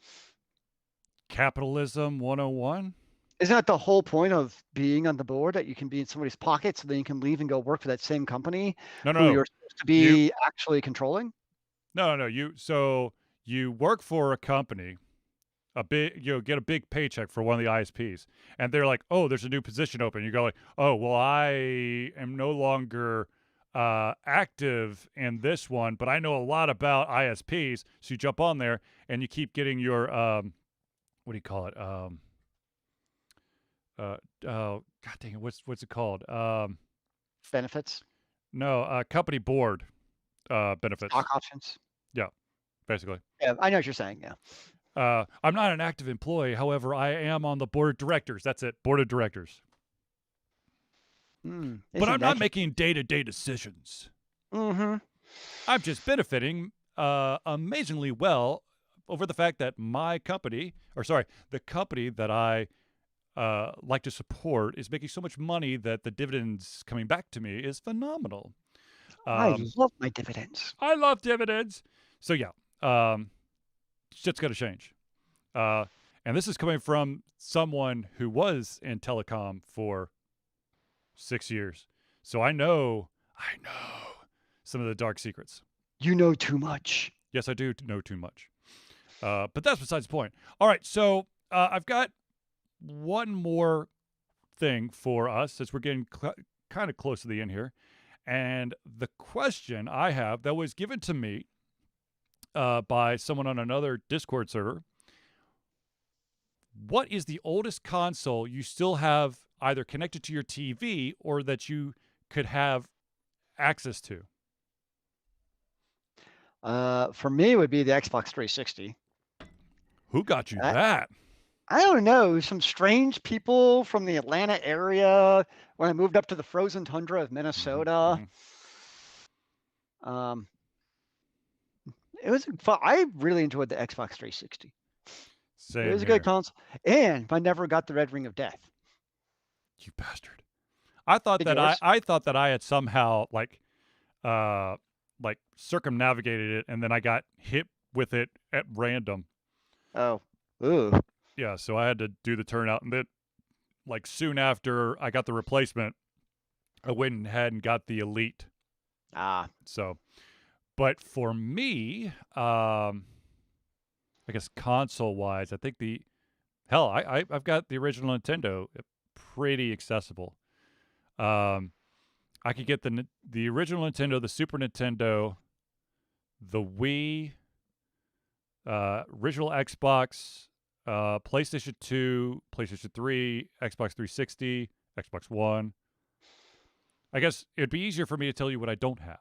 Capitalism 101. Isn't that the whole point of being on the board, that you can be in somebody's pocket so then you can leave and go work for that same company No, who no, you're supposed to you be actually controlling? no. You work for a company, get a big paycheck for one of the ISPs, and they're like, oh, there's a new position open. You go like, oh, well, I am no longer active in this one, but I know a lot about ISPs. So you jump on there and you keep getting your what do you call it? Oh, God dang it, what's it called? Benefits? No, company board benefits. Stock options? Yeah, basically. Yeah, I know what you're saying, yeah. I'm not an active employee. However, I am on the board of directors. That's it, board of directors. But I'm not making day-to-day decisions. Mm-hmm. I'm just benefiting amazingly well over the fact that my company, the company that I like to support is making so much money that the dividends coming back to me is phenomenal. I love my dividends. I love dividends. So yeah, shit's got to change. And this is coming from someone who was in telecom for 6 years. So I know some of the dark secrets. You know too much. Yes, I do know too much. But that's besides the point. All right, so I've got one more thing for us since we're getting kind of close to the end here. And the question I have that was given to me by someone on another Discord server. What is the oldest console you still have either connected to your TV or that you could have access to? For me, it would be the Xbox 360. Who got you that? I don't know. Some strange people from the Atlanta area when I moved up to the frozen tundra of Minnesota. Mm-hmm. It was fun. I really enjoyed the Xbox 360. Same it was here. A good console, and I never got the Red Ring of Death. You bastard! I thought that I had somehow like circumnavigated it, and then I got hit with it at random. Oh, ooh. Yeah, so I had to do the turnout, and then like soon after I got the replacement, I went ahead and got the Elite. So, but for me, I guess console-wise, I think I've got the original Nintendo, pretty accessible. I could get the original Nintendo, the Super Nintendo, the Wii, original Xbox, PlayStation 2, PlayStation 3, Xbox 360, Xbox One. I guess it'd be easier for me to tell you what I don't have.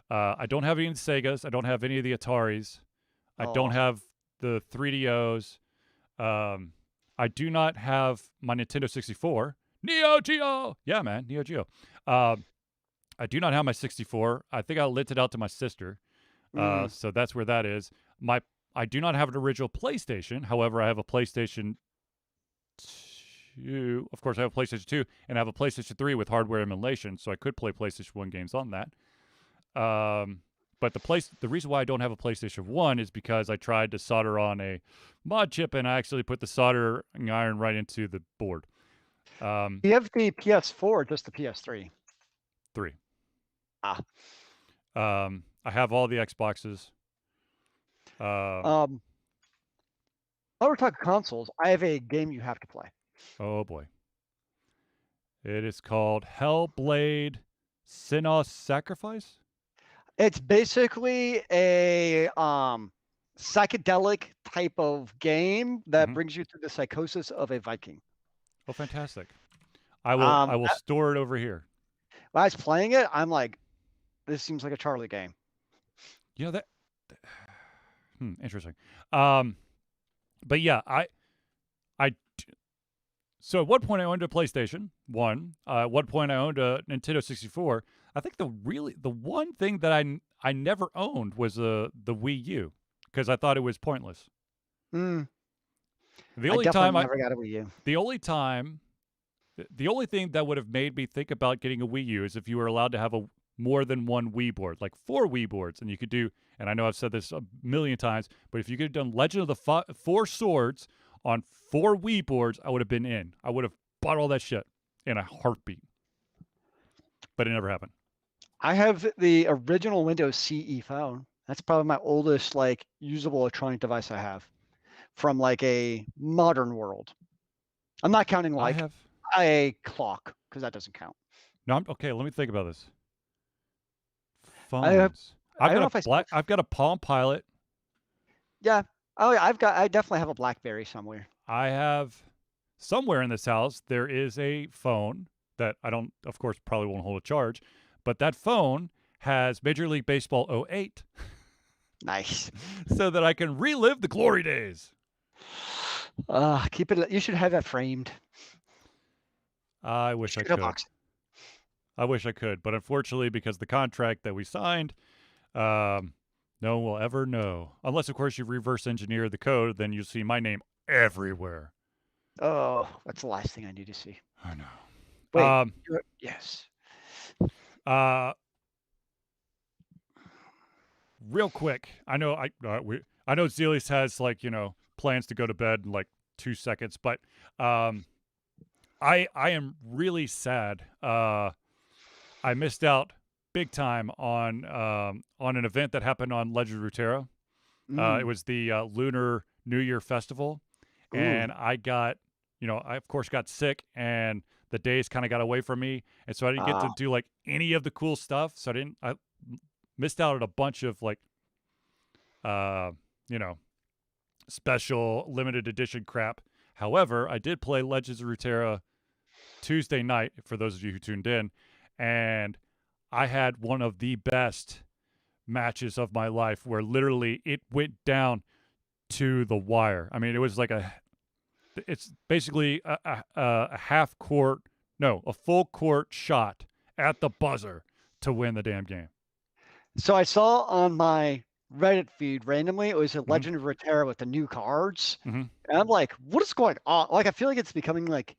I don't have any of the Segas. I don't have any of the Ataris. I don't have the 3DOs. I do not have my Nintendo 64. Neo Geo! Yeah, man, Neo Geo. I do not have my 64. I think I lent it out to my sister. So that's where that is. I do not have an original PlayStation. However, I have a PlayStation 2. Of course, I have a PlayStation 2, and I have a PlayStation 3 with hardware emulation, so I could play PlayStation 1 games on that. But the reason why I don't have a PlayStation 1 is because I tried to solder on a mod chip, and I actually put the soldering iron right into the board. You have the PS4 or just the PS3? 3. I have all the Xboxes. While we're talking consoles, I have a game you have to play. Oh boy. It is called Hellblade: Senua's Sacrifice. It's basically a psychedelic type of game that brings you through the psychosis of a Viking. Oh, fantastic! I will store it over here. When I was playing it, I'm like, this seems like a Charlie game. You know that. Interesting. But yeah, So at one point I owned a PlayStation 1. At one point I owned a Nintendo 64. I think the one thing that I never owned was the Wii U because I thought it was pointless. The only time I never got a Wii U. The only time The only thing that would have made me think about getting a Wii U is if you were allowed to have more than one Wii board, like 4 Wii boards, and you could do. And I know I've said this a million times, but if you could have done Legend of the Four Swords on 4 Wii boards, I would have been in. I would have bought all that shit in a heartbeat. But it never happened. I have the original Windows CE phone. That's probably my oldest like usable electronic device I have from like a modern world. I'm not counting like a clock because that doesn't count. No, okay. Let me think about this. Phones. I've got a Palm Pilot. Yeah. Oh, yeah. I definitely have a BlackBerry somewhere. I have somewhere in this house. There is a phone that I don't, of course, probably won't hold a charge, but that phone has Major League Baseball 08. Nice. So that I can relive the glory days. Keep it. You should have that framed. I wish I could. I wish I could, but unfortunately, because the contract that we signed, no one will ever know. Unless, of course, you reverse engineer the code, then you'll see my name everywhere. Oh, that's the last thing I need to see. I know. Wait. Yes. Real quick, I know Zelius has plans to go to bed in like 2 seconds, but I am really sad. I missed out big time on an event that happened on Legend of Runeterra. It was the Lunar New Year Festival, and I got, I of course got sick, and the days kind of got away from me, and so I didn't get to do like any of the cool stuff. So I missed out on a bunch of like, special limited edition crap. However, I did play Legends of Runeterra Tuesday night, for those of you who tuned in, and I had one of the best matches of my life where literally it went down to the wire. I mean, it was like it's basically a full court shot at the buzzer to win the damn game. So I saw on my Reddit feed randomly, it was a Legend of Runeterra with the new cards. And I'm like, what is going on? Like, I feel like it's becoming like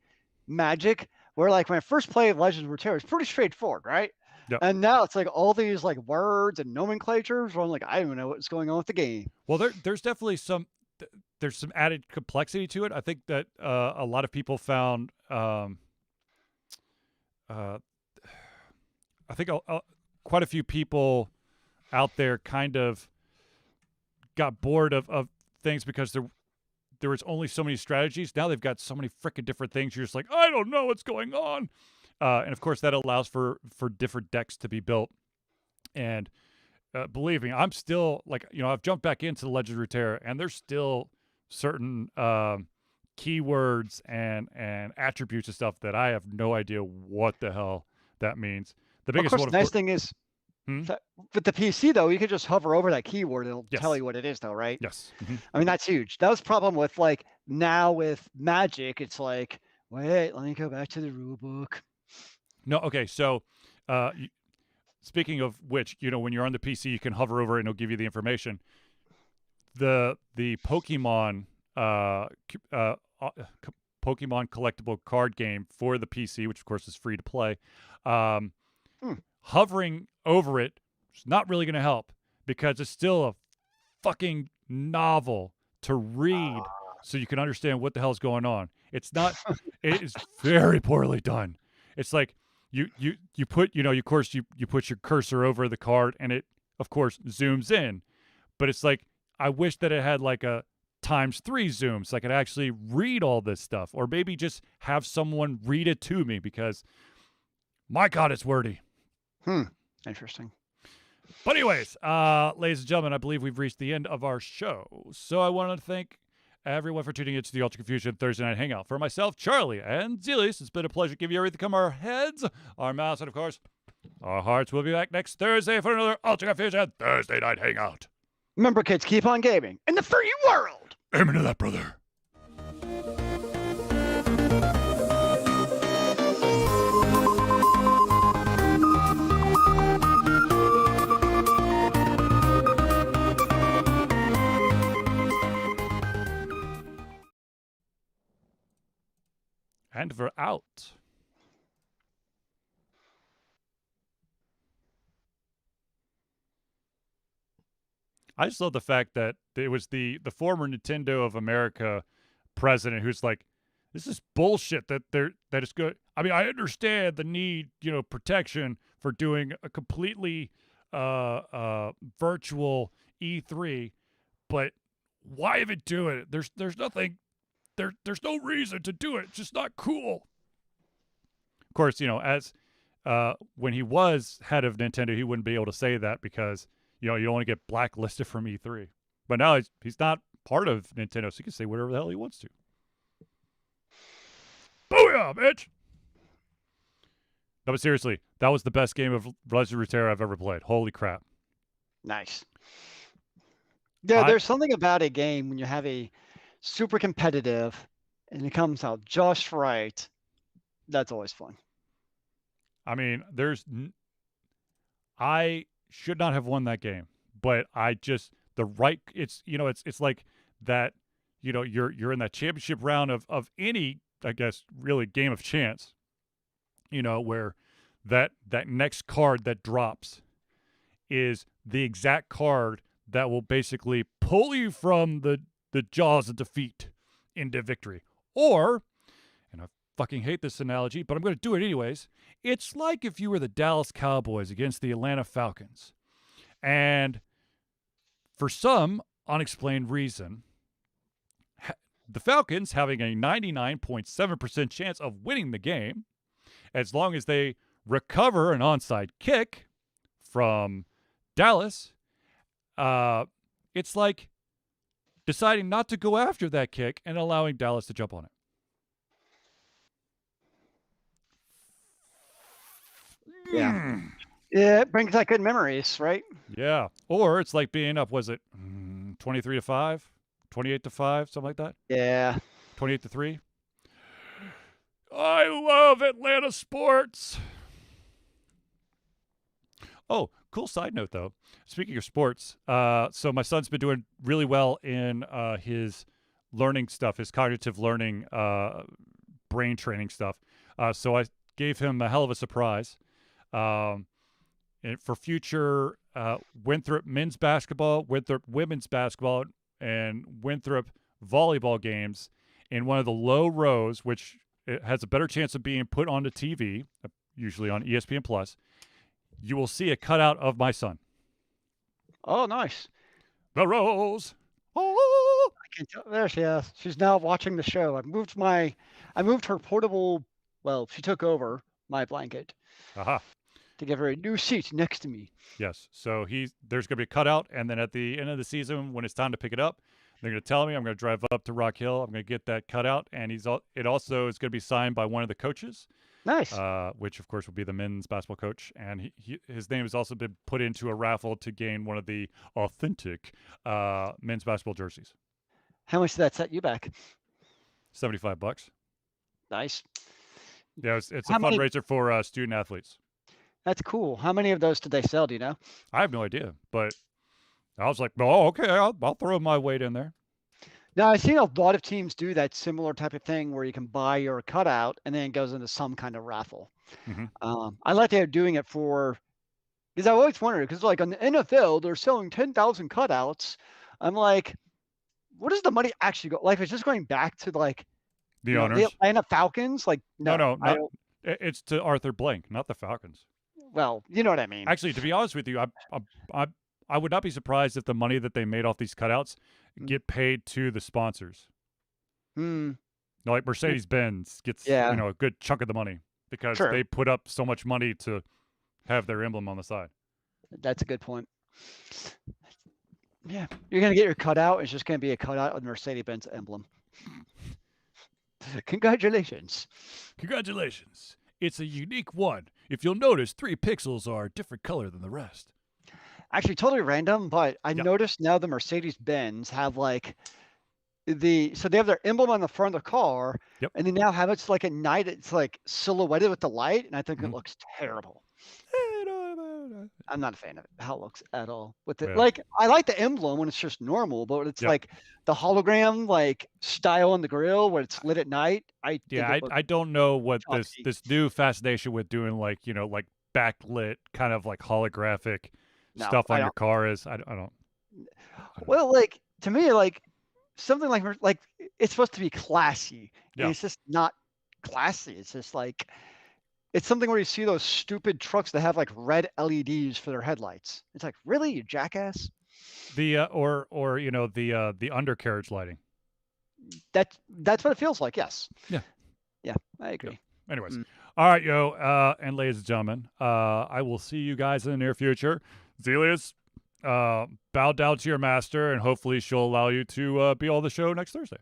Magic, where like when I first played Legend of Runeterra, it's pretty straightforward, right? Yep. And now it's like all these like words and nomenclatures where I'm like, I don't even know what's going on with the game. Well, there's definitely some added complexity to it. I think that a lot of people found I think quite a few people out there kind of got bored of things because there was only so many strategies. Now they've got so many freaking different things. You're just like, I don't know what's going on. And of course that allows for different decks to be built. And believe me, I'm still like, I've jumped back into the Legend of Runeterra, and there's still certain keywords and attributes and stuff that I have no idea what the hell that means. The biggest one, nice thing is, with the PC though, you can just hover over that keyword and it'll tell you what it is though, right? Yes. I mean, that's huge. That was the problem with like now with Magic. It's like, wait, let me go back to the rule book. No, okay. So, speaking of which, when you're on the PC, you can hover over it and it'll give you the information. The Pokemon Pokemon collectible card game for the PC, which of course is free to play, hovering over it is not really going to help because it's still a fucking novel to read so you can understand what the hell's going on. It's not. It is very poorly done. It's like you put of course you put your cursor over the card and it of course zooms in, but it's like I wish that it had like a ×3 zoom so I could actually read all this stuff, or maybe just have someone read it to me because my God, it's wordy. Interesting. But anyways, ladies and gentlemen, I believe we've reached the end of our show. So I want to thank everyone for tuning in to the Ultra Confusion Thursday Night Hangout. For myself, Charlie, and Zelius, it's been a pleasure giving you everything from our heads, our mouths, and of course, our hearts. We'll be back next Thursday for another Ultra Confusion Thursday Night Hangout. Remember, kids, keep on gaming in the free world. Amen to that, brother. And we're out. I just love the fact that it was the former Nintendo of America president who's like, this is bullshit that is good. I mean, I understand the need, protection for doing a completely virtual E3, but why even do it? There's nothing there's no reason to do it. It's just not cool. Of course, as when he was head of Nintendo, he wouldn't be able to say that because you only get blacklisted from E3. But now he's not part of Nintendo, so he can say whatever the hell he wants to. Booyah, bitch! No, but seriously, that was the best game of Legend of Runeterra I've ever played. Holy crap. Nice. Yeah, there's something about a game when you have a super competitive and it comes out just right. That's always fun. I mean, I should not have won that game, but it's it's like that, you're in that championship round of any, I guess, really game of chance, where that next card that drops is the exact card that will basically pull you from the jaws of defeat into victory. Or, and I fucking hate this analogy, but I'm going to do it anyways, it's like if you were the Dallas Cowboys against the Atlanta Falcons. And for some unexplained reason, the Falcons having a 99.7% chance of winning the game, as long as they recover an onside kick from Dallas, it's like deciding not to go after that kick and allowing Dallas to jump on it. Yeah. Yeah, it brings back good memories, right? Yeah. Or it's like being up, was it 23-5? 28-5, something like that? Yeah. 28-3? I love Atlanta sports. Oh, cool side note, though. Speaking of sports, so my son's been doing really well in his learning stuff, his cognitive learning, brain training stuff. So I gave him a hell of a surprise. For future Winthrop men's basketball, Winthrop women's basketball, and Winthrop volleyball games in one of the low rows, which it has a better chance of being put onto TV, usually on ESPN Plus, you will see a cutout of my son. Oh, nice. The Rose. Oh. I can tell. There she is. She's now watching the show. I moved her portable. Well, she took over my blanket. Aha. To give her a new seat next to me. Yes. So there's going to be a cutout, and then at the end of the season, when it's time to pick it up, they're going to tell me. I'm going to drive up to Rock Hill. I'm going to get that cutout, and it also is going to be signed by one of the coaches. Nice. Which of course will be the men's basketball coach, and his name has also been put into a raffle to gain one of the authentic men's basketball jerseys. How much did that set you back? $75. Nice. Yeah, it's a fundraiser for student athletes. That's cool. How many of those did they sell? Do you know? I have no idea, but I was like, oh, okay, I'll throw my weight in there. Now, I've seen a lot of teams do that similar type of thing where you can buy your cutout and then it goes into some kind of raffle. Mm-hmm. I like they're doing it because I always wondered, because like on the NFL, they're selling 10,000 cutouts. I'm like, what does the money actually go? Like, it's just going back to like the owners. The Atlanta Falcons? Like, no, it's to Arthur Blank, not the Falcons. Well, you know what I mean. Actually, to be honest with you, I would not be surprised if the money that they made off these cutouts get paid to the sponsors. Like Mercedes-Benz gets a good chunk of the money because they put up so much money to have their emblem on the side. That's a good point. Yeah, you're gonna get your cutout. It's just gonna be a cutout of the Mercedes-Benz emblem. Congratulations. Congratulations. It's a unique one. If you'll notice, 3 pixels are a different color than the rest. Actually, totally random, but I noticed now the Mercedes-Benz have like so they have their emblem on the front of the car, and they now have it's like at night, it's like silhouetted with the light, and I think it looks terrible. I'm not a fan of it, how it looks at all. With it, like I like the emblem when it's just normal, but it's like the hologram like style on the grill where it's lit at night. I don't know what this new fascination with doing like like backlit kind of like holographic stuff on your car is. I don't. Well, like to me, like something like it's supposed to be classy, and Yeah. it's just not classy. It's just like it's something where you see those stupid trucks that have like red LEDs for their headlights. It's like, really, you jackass? The or you know the undercarriage lighting. That's what it feels like. Yes. Yeah. Yeah, I agree. Anyways, Mm. all right, yo, and ladies and gentlemen, I will see you guys in the near future. Zelius, bow down to your master, and hopefully she'll allow you to be on the show next Thursday.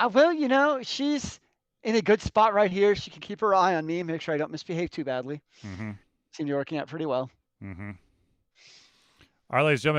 Well, she's in a good spot right here. She can keep her eye on me, make sure I don't misbehave too badly. Mm-hmm. Seems to be working out pretty well. Mm-hmm. All right, ladies and gentlemen.